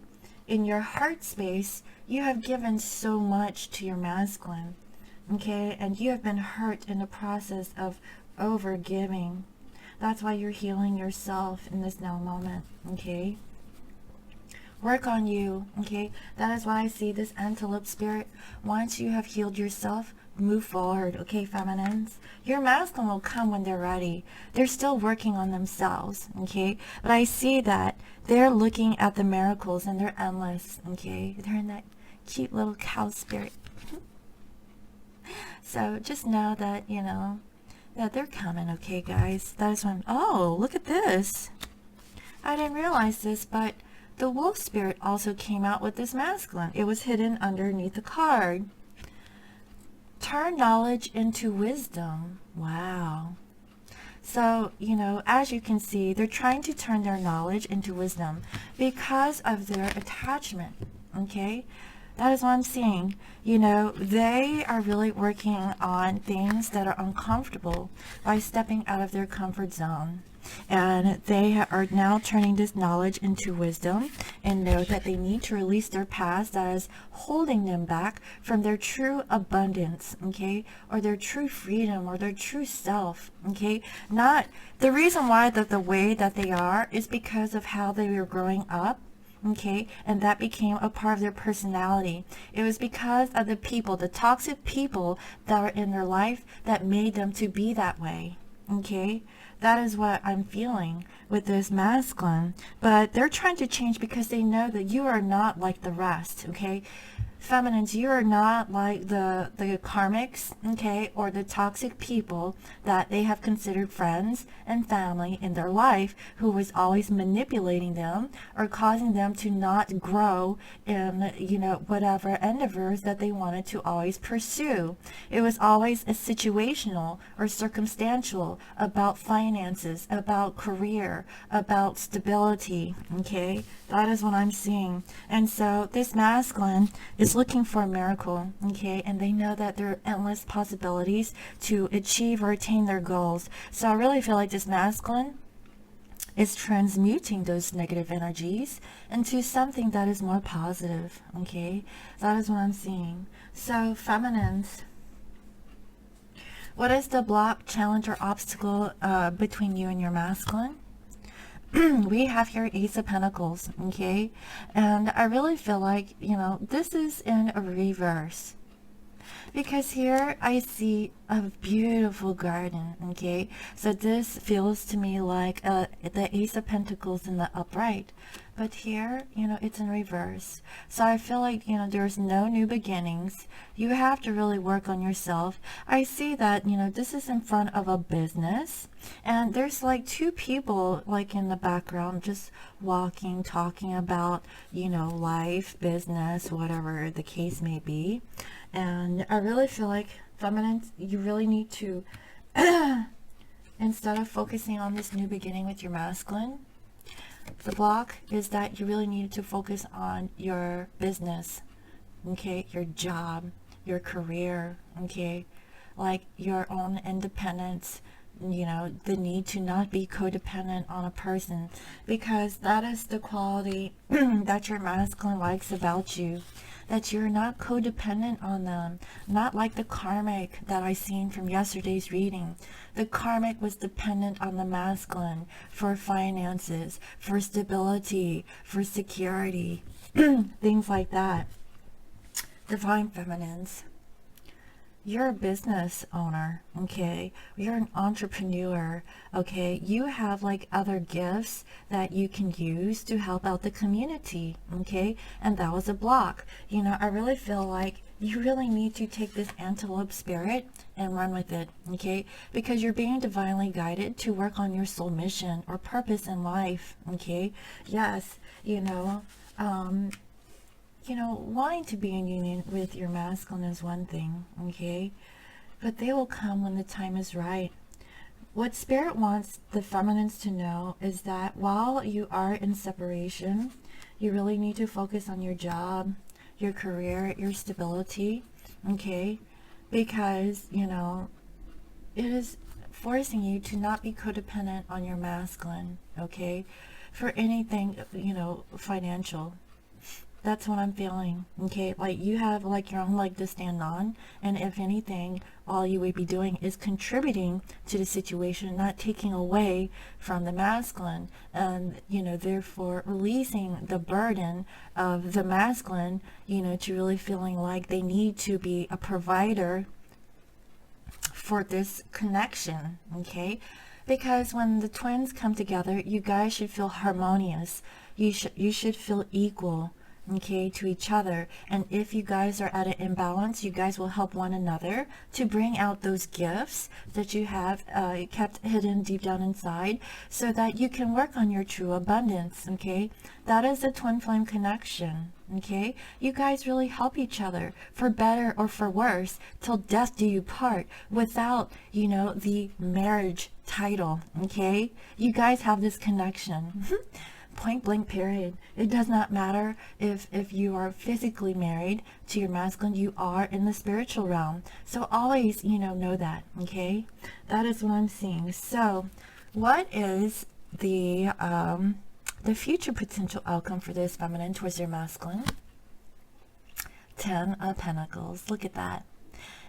in your heart space, you have given so much to your masculine, okay? And you have been hurt in the process of over giving. That's why you're healing yourself in this now moment, okay? Work on you, okay? That is why I see this antelope spirit. Once you have healed yourself, move forward, okay, feminines? Your masculine will come when they're ready. They're still working on themselves, okay? But I see that they're looking at the miracles and they're endless, okay? They're in that cute little cow spirit. So just know that, that they're coming, okay, guys? That is when, oh, look at this. I didn't realize this, but the wolf spirit also came out with this masculine. It was hidden underneath the card. Turn knowledge into wisdom. Wow. So, as you can see, they're trying to turn their knowledge into wisdom because of their attachment, okay? That is what I'm seeing. You know, they are really working on things that are uncomfortable by stepping out of their comfort zone. And they are now turning this knowledge into wisdom and know that they need to release their past that is holding them back from their true abundance, okay? Or their true freedom or their true self, okay? Not the reason why the way that they are is because of how they were growing up. Okay, and that became a part of their personality. It was because of the people, the toxic people that were in their life that made them to be that way. Okay, that is what I'm feeling with this masculine. But they're trying to change because they know that you are not like the rest. Okay, feminines, you are not like the karmics, okay, or the toxic people that they have considered friends and family in their life, who was always manipulating them or causing them to not grow in, you know, whatever endeavors that they wanted to always pursue. It was always a situational or circumstantial, about finances, about career, about stability, okay? That is what I'm seeing. And so this masculine is looking for a miracle, okay? And they know that there are endless possibilities to achieve or attain their goals. So I really feel like this masculine is transmuting those negative energies into something that is more positive, okay? That is what I'm seeing. So feminines, what is the block, challenge, or obstacle between you and your masculine? We have here Ace of Pentacles, okay? And I really feel like, you know, this is in a reverse. Because here I see a beautiful garden, okay? So this feels to me like the Ace of Pentacles in the upright. But here, you know, it's in reverse. So I feel like, you know, there's no new beginnings. You have to really work on yourself. I see that, you know, this is in front of a business. And there's like two people like in the background just walking, talking about, you know, life, business, whatever the case may be. And I really feel like feminine, you really need to, instead of focusing on this new beginning with your masculine, the block is that you really need to focus on your business, okay, your job, your career, okay, like your own independence, you know, the need to not be codependent on a person, because that is the quality that your masculine likes about you, that you're not codependent on them, not like the karmic that I seen from yesterday's reading. The karmic was dependent on the masculine for finances, for stability, for security, things like that. Divine feminines, you're a business owner, okay? You're an entrepreneur, okay? You have like other gifts that you can use to help out the community, okay? And that was a block. You know, I really feel like you really need to take this antelope spirit and run with it, okay? Because you're being divinely guided to work on your soul mission or purpose in life, okay? Yes, you know, wanting to be in union with your masculine is one thing, okay? But they will come when the time is right. What Spirit wants the feminines to know is that while you are in separation, you really need to focus on your job, your career, your stability, okay? Because, you know, it is forcing you to not be codependent on your masculine, okay? For anything, you know, financial. That's what I'm feeling, okay? Like you have like your own leg to stand on, and if anything, all you would be doing is contributing to the situation, not taking away from the masculine, and, you know, therefore releasing the burden of the masculine, you know, to really feeling like they need to be a provider for this connection, okay? Because when the twins come together, you guys should feel harmonious. You should feel equal, okay, to each other. And if you guys are at an imbalance, you guys will help one another to bring out those gifts that you have kept hidden deep down inside, so that you can work on your true abundance, okay? That is a twin flame connection, okay? You guys really help each other for better or for worse, till death do you part, without, you know, the marriage title, okay? You guys have this connection. point blank period. It does not matter if you are physically married to your masculine, you are in the spiritual realm. So always, know that, okay? That is what I'm seeing. So what is the future potential outcome for this feminine towards your masculine? 10 of Pentacles. Look at that.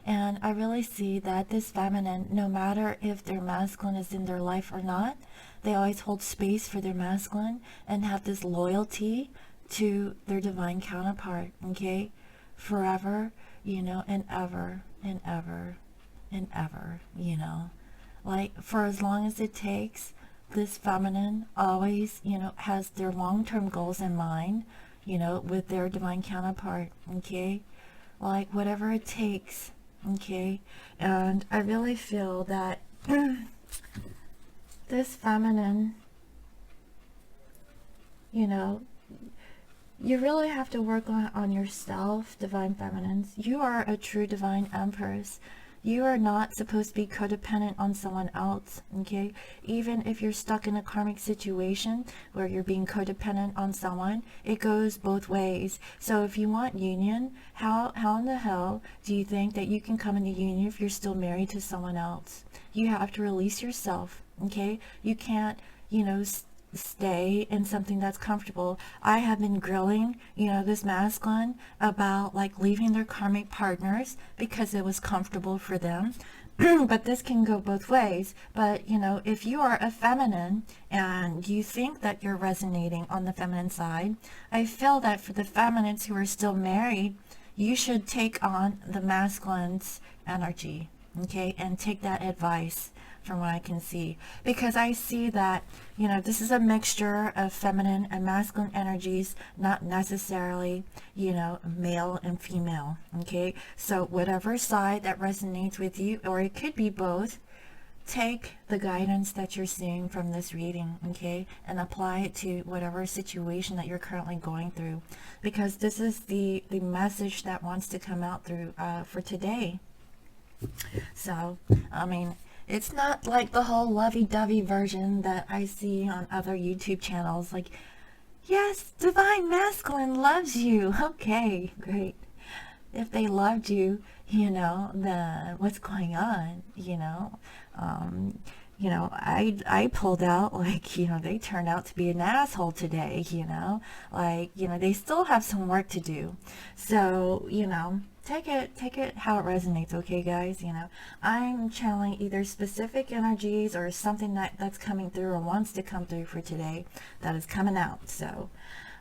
And I really see that this feminine, no matter if their masculine is in their life or not, they always hold space for their masculine and have this loyalty to their divine counterpart, okay? Forever, and ever, and ever, and ever, Like, for as long as it takes, this feminine always, has their long-term goals in mind, with their divine counterpart, okay? Like, whatever it takes, okay? And I really feel that this feminine, you really have to work on yourself, divine feminines. You are a true divine empress. You are not supposed to be codependent on someone else, okay? Even if you're stuck in a karmic situation where you're being codependent on someone, it goes both ways. So if you want union, how in the hell do you think that you can come into union if you're still married to someone else? You have to release yourself, okay? You can't, stay in something that's comfortable. I have been grilling, this masculine about like leaving their karmic partners because it was comfortable for them. But this can go both ways. But if you are a feminine and you think that you're resonating on the feminine side, I feel that for the feminines who are still married, you should take on the masculine's energy, okay, and take that advice from what I can see, because I see that this is a mixture of feminine and masculine energies, not necessarily male and female, okay? So whatever side that resonates with you, or it could be both, take the guidance that you're seeing from this reading, okay, and apply it to whatever situation that you're currently going through, because this is the message that wants to come out through for today. So I mean, it's not like the whole lovey-dovey version that I see on other YouTube channels. Like, yes, divine masculine loves you. Okay, great. If they loved you, then what's going on? I pulled out, like, they turned out to be an asshole today, like, they still have some work to do. So, take it how it resonates, okay, guys? I'm channeling either specific energies or something that's coming through or wants to come through for today that is coming out. So,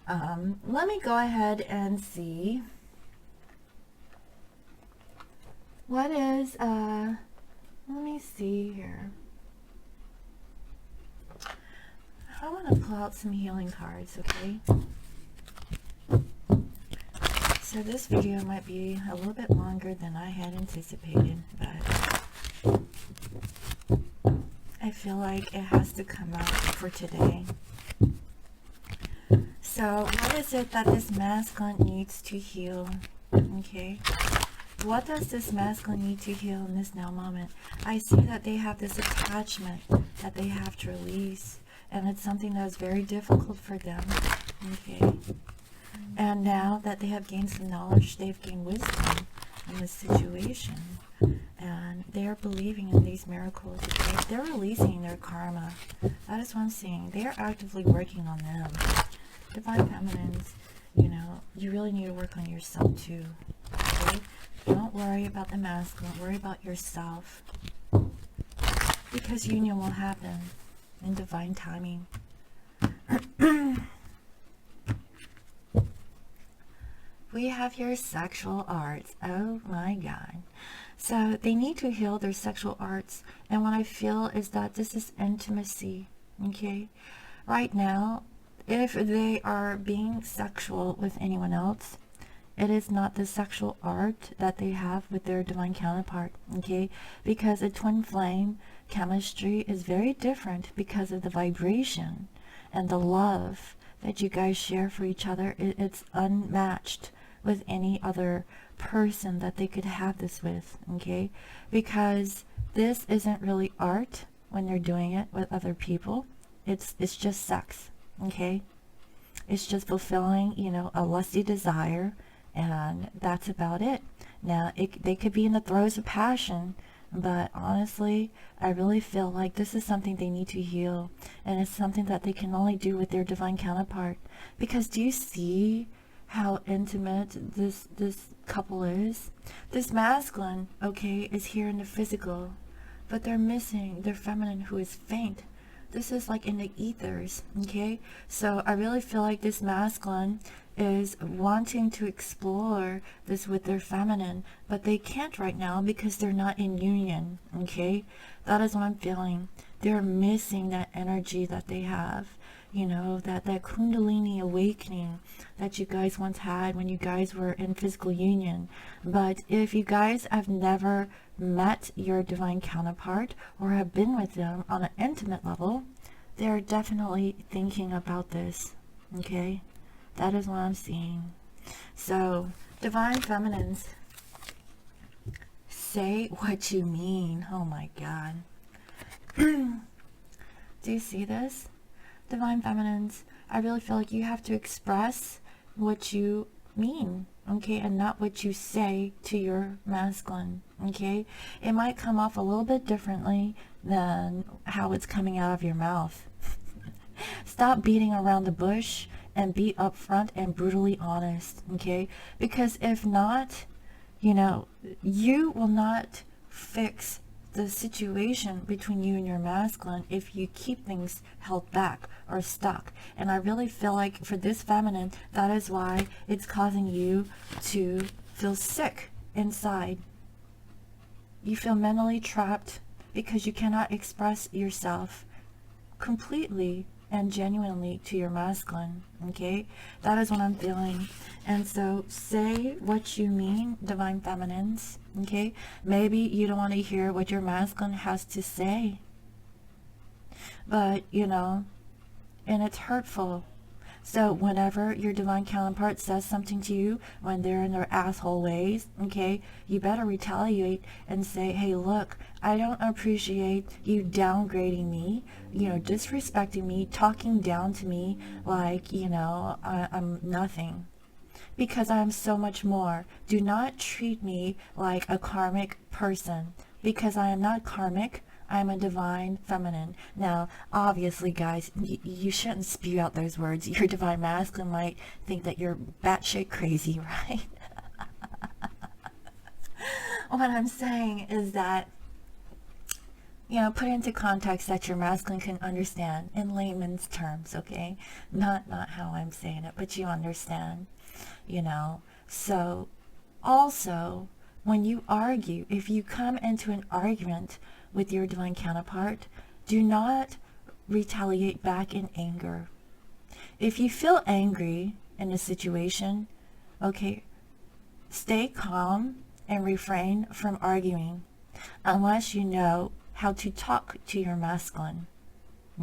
let me go ahead and see what is, let me see here. I want to pull out some healing cards, okay? So this video might be a little bit longer than I had anticipated, but I feel like it has to come out for today. So what is it that this masculine needs to heal? Okay. What does this masculine need to heal in this now moment? I see that they have this attachment that they have to release, and it's something that is very difficult for them. Okay. And now that they have gained some knowledge, they've gained wisdom in this situation, and they're believing in these miracles. Okay? They're releasing their karma. That is what I'm seeing. They are actively working on them. Divine feminines, you really need to work on yourself too. Okay? Don't worry about the masculine. Worry about yourself, because union will happen in divine timing. We have your sexual arts. Oh my God. So they need to heal their sexual arts. And what I feel is that this is intimacy. Okay. Right now, if they are being sexual with anyone else, it is not the sexual art that they have with their divine counterpart. Okay. Because a twin flame chemistry is very different because of the vibration and the love that you guys share for each other. It's unmatched with any other person that they could have this with, okay? Because this isn't really art when they're doing it with other people. It's just sex, okay? It's just fulfilling, you know, a lusty desire, and that's about it. Now, they could be in the throes of passion, but honestly, I really feel like this is something they need to heal, and it's something that they can only do with their divine counterpart. Because do you see how intimate this couple is? This masculine, okay, is here in the physical, but they're missing their feminine, who is faint. This is like in the ethers, okay? So I really feel like this masculine is wanting to explore this with their feminine, but they can't right now because they're not in union, okay? That is what I'm feeling. They're missing that energy that they have, you know, that kundalini awakening that you guys once had when you guys were in physical union. But if you guys have never met your divine counterpart or have been with them on an intimate level, they're definitely thinking about this, okay? That is what I'm seeing. So, divine feminines, say what you mean. Oh my God. Do you see this? Divine feminines, I really feel like you have to express what you mean, okay, and not what you say to your masculine, okay? It might come off a little bit differently than how it's coming out of your mouth. Stop beating around the bush and be upfront and brutally honest, okay? Because if not, you know, you will not fix the situation between you and your masculine if you keep things held back or stuck. And I really feel like for this feminine, that is why it's causing you to feel sick inside. You feel mentally trapped because you cannot express yourself completely and genuinely to your masculine, okay? That is what I'm feeling. And so say what you mean, divine feminines, okay? Maybe you don't want to hear what your masculine has to say, but you know, and it's hurtful. So whenever your divine counterpart says something to you when they're in their asshole ways, okay, you better retaliate and say, hey, look, I don't appreciate you downgrading me, you know, disrespecting me, talking down to me like, you know, I'm nothing. Because I am so much more. Do not treat me like a karmic person, because I am not karmic. I'm a divine feminine. Now, obviously, guys, you shouldn't spew out those words. Your divine masculine might think that you're batshit crazy, right? What I'm saying is that, you know, put into context that your masculine can understand in layman's terms, okay? Not how I'm saying it, but you understand, you know. So, also, when you argue, if you come into an argument with your divine counterpart, do not retaliate back in anger. If you feel angry in a situation, okay, stay calm and refrain from arguing unless you know how to talk to your masculine,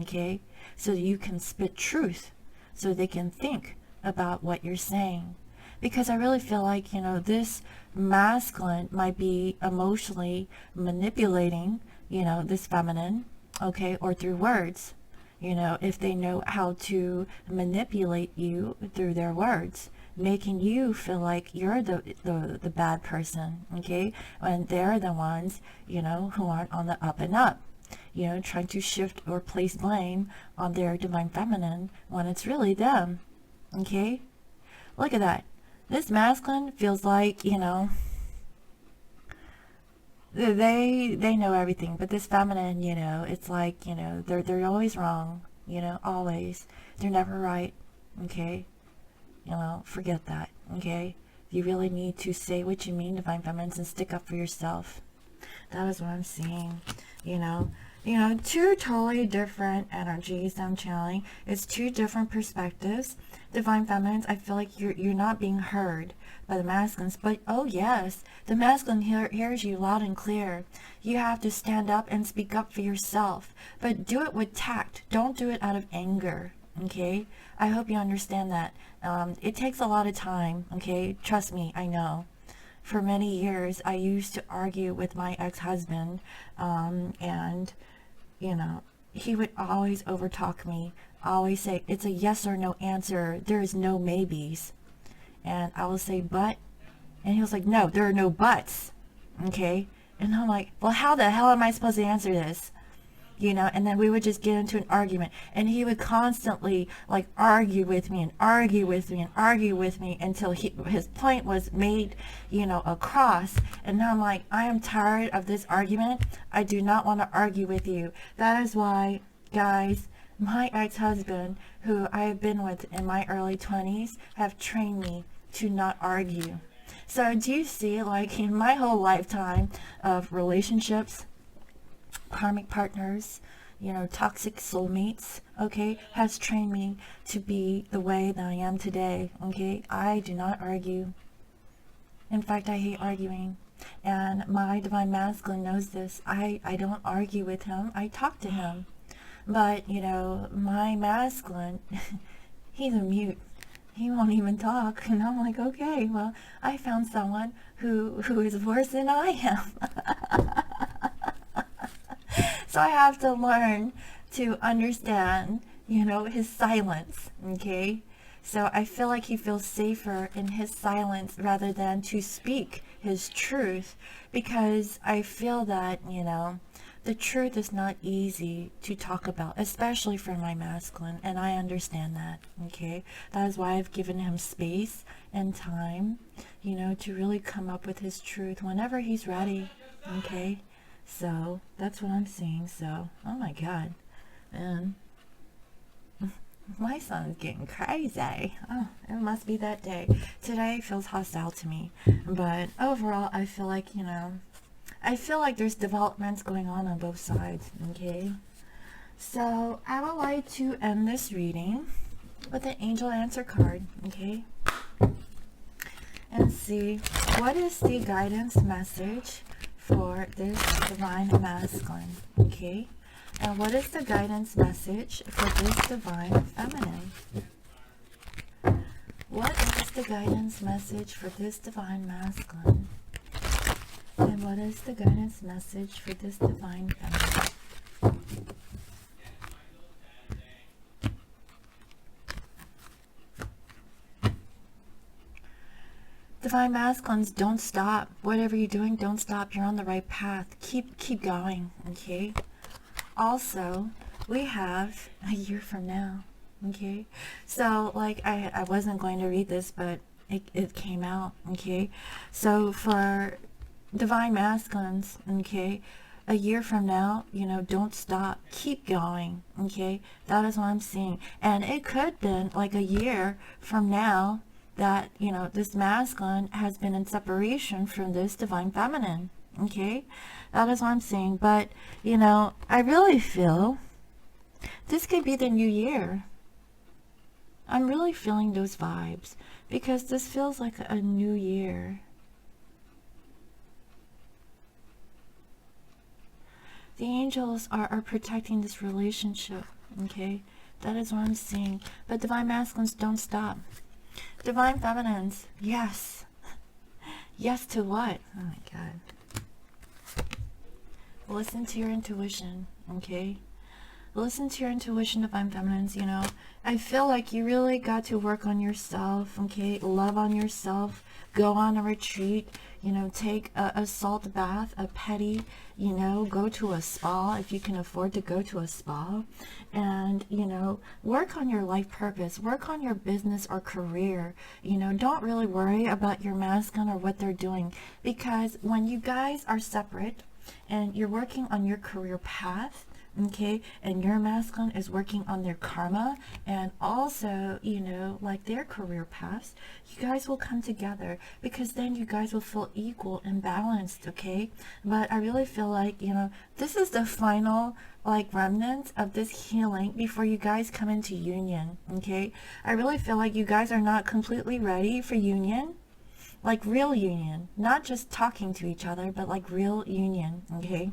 okay, so that you can spit truth so they can think about what you're saying. Because I really feel like, you know, this masculine might be emotionally manipulating, you know, this feminine, okay, or through words, you know, if they know how to manipulate you through their words, making you feel like you're the bad person, okay, when they're the ones, you know, who aren't on the up and up, you know, trying to shift or place blame on their divine feminine when it's really them, okay? Look at that. This masculine feels like, you know, they know everything, but this feminine, you know, it's like, you know, they're always wrong, you know, always. They're never right, okay? You know, forget that, okay? You really need to say what you mean, divine feminines, and stick up for yourself. That is what I'm seeing, you know. You know, two totally different energies I'm channeling. It's two different perspectives. Divine feminines, I feel like you're not being heard by the masculines, but oh yes, the masculine hears you loud and clear. You have to stand up and speak up for yourself, but do it with tact. Don't do it out of anger, okay? I hope you understand that. It takes a lot of time, okay? Trust me, I know. For many years, I used to argue with my ex-husband, and, you know, he would always overtalk me, I always say it's a yes or no answer. There is no maybes. And I will say but, and he was like, no, there are no buts. Okay. And I'm like, well, how the hell am I supposed to answer this? You know, and then we would just get into an argument, and he would constantly like argue with me and argue with me and argue with me until his point was made, you know, across. And now I'm like, I am tired of this argument. I do not want to argue with you. That is why, guys, my ex-husband, who I have been with in my early 20s, have trained me to not argue. So do you see, like, in my whole lifetime of relationships, karmic partners, you know, toxic soulmates, okay, has trained me to be the way that I am today, okay? I do not argue. In fact, I hate arguing. And my divine masculine knows this. I don't argue with him. I talk to him. But, you know, my masculine, he's a mute. He won't even talk. And I'm like, okay, well, I found someone who is worse than I am. So I have to learn to understand, you know, his silence, okay? So I feel like he feels safer in his silence rather than to speak his truth, because I feel that, you know, the truth is not easy to talk about, especially for my masculine, and I understand that, okay? That is why I've given him space and time, you know, to really come up with his truth whenever he's ready, okay? So that's what I'm seeing. So, oh my God, man, my son's getting crazy. Oh, it must be that day. Today feels hostile to me, but overall I feel like, you know, I feel like there's developments going on both sides, okay? So I would like to end this reading with an angel answer card, okay? And see, what is the guidance message for this divine masculine, okay? And what is the guidance message for this divine feminine? What is the guidance message for this divine masculine? And what is the guidance message for this divine feminine? Divine masculines, don't stop. Whatever you're doing, don't stop. You're on the right path. Keep going, okay? Also, we have a year from now, okay? So, like, I wasn't going to read this, but it came out, okay? So, for divine masculines, okay, a year from now, you know, don't stop. Keep going, okay? That is what I'm seeing. And it could have been, like, a year from now, that, you know, this masculine has been in separation from this divine feminine, okay? That is what I'm saying. But, you know, I really feel this could be the new year. I'm really feeling those vibes, because this feels like a new year. The angels are protecting this relationship, okay? That is what I'm seeing. But divine masculines, don't stop. Divine feminines, yes. Yes to what? Oh my God. Listen to your intuition, okay? Listen to your intuition, divine feminines, you know. I feel like you really got to work on yourself, okay? Love on yourself. Go on a retreat, you know, take a salt bath, a petty, you know, go to a spa if you can afford to go to a spa, and, you know, work on your life purpose, work on your business or career, you know. Don't really worry about your masculine or what they're doing, because when you guys are separate and you're working on your career path, okay, and your masculine is working on their karma and also, you know, like their career paths, you guys will come together, because then you guys will feel equal and balanced, okay? But I really feel like, you know, this is the final, like, remnant of this healing before you guys come into union, okay? I really feel like you guys are not completely ready for union, like real union, not just talking to each other, but like real union, okay?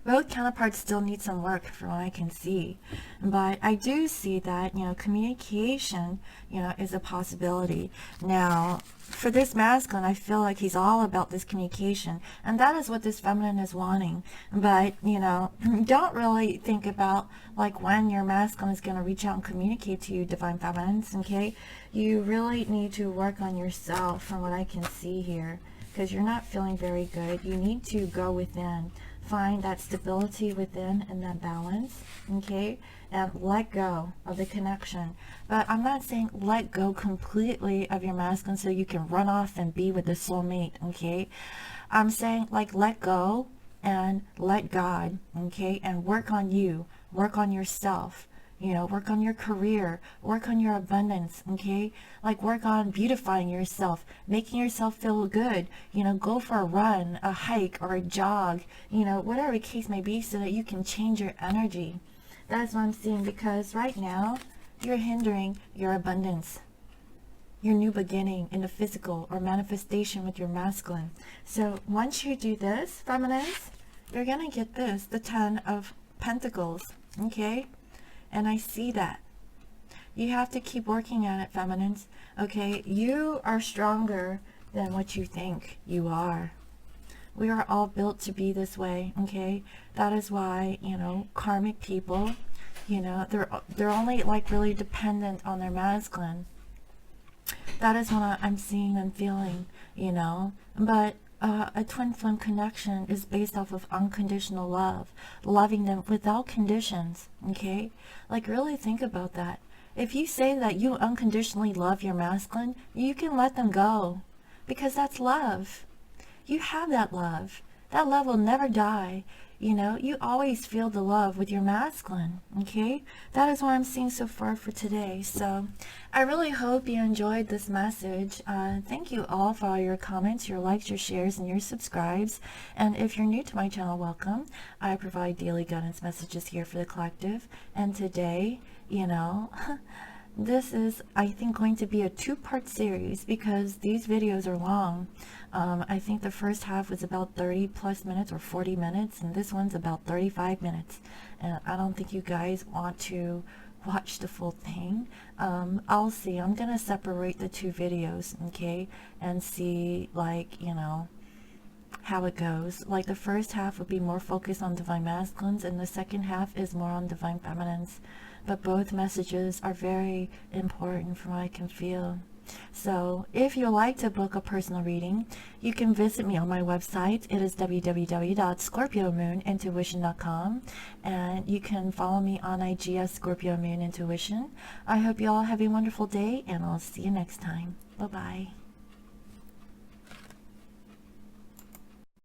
both counterparts still need some work from what I can see. But I do see that, communication, is a possibility. Now, for this masculine, I feel like he's all about this communication. And that is what this feminine is wanting. But, don't really think about like when your masculine is going to reach out and communicate to you, divine feminines, okay? You really need to work on yourself from what I can see here, because you're not feeling very good. You need to go within, find that stability within and that balance, okay, and let go of the connection. But I'm not saying let go completely of your masculine so you can run off and be with the soulmate, okay? I'm saying like let go and let God, okay, and work on you, work on yourself, work on your career, work on your abundance, okay? Like work on beautifying yourself, making yourself feel good, go for a run, a hike, or a jog, whatever the case may be, so that you can change your energy. That's what I'm seeing, because right now you're hindering your abundance, your new beginning in the physical or manifestation with your masculine. So once you do this, feminines, you're gonna get this, the 10 of Pentacles, okay? And I see that. You have to keep working at it, feminines. Okay, you are stronger than what you think you are. We are all built to be this way, okay? That is why, karmic people, they're only like really dependent on their masculine. That is what I'm seeing and feeling, But a twin flame connection is based off of unconditional love, loving them without conditions, okay? Like really think about that. If you say that you unconditionally love your masculine, you can let them go, because that's love. You have that love. That love will never die. You always feel the love with your masculine, okay? That is what I'm seeing so far for today. So I really hope you enjoyed this message. Thank you all for all your comments, your likes, your shares, and your subscribes. And if you're new to my channel, welcome. I provide daily guidance messages here for the collective. And today, this is, I think, going to be a 2-part series, because these videos are long. I think the first half was about 30 plus minutes or 40 minutes, and this one's about 35 minutes. And I don't think you guys want to watch the full thing. I'll see. I'm going to separate the 2 videos, okay, and see, like, how it goes. Like the first half would be more focused on divine masculines, and the second half is more on divine feminines. But both messages are very important from what I can feel. So if you'd like to book a personal reading, you can visit me on my website. It is www.scorpiomoonintuition.com, and you can follow me on IG as Scorpio Moon Intuition. I hope you all have a wonderful day, and I'll see you next time. Bye-bye.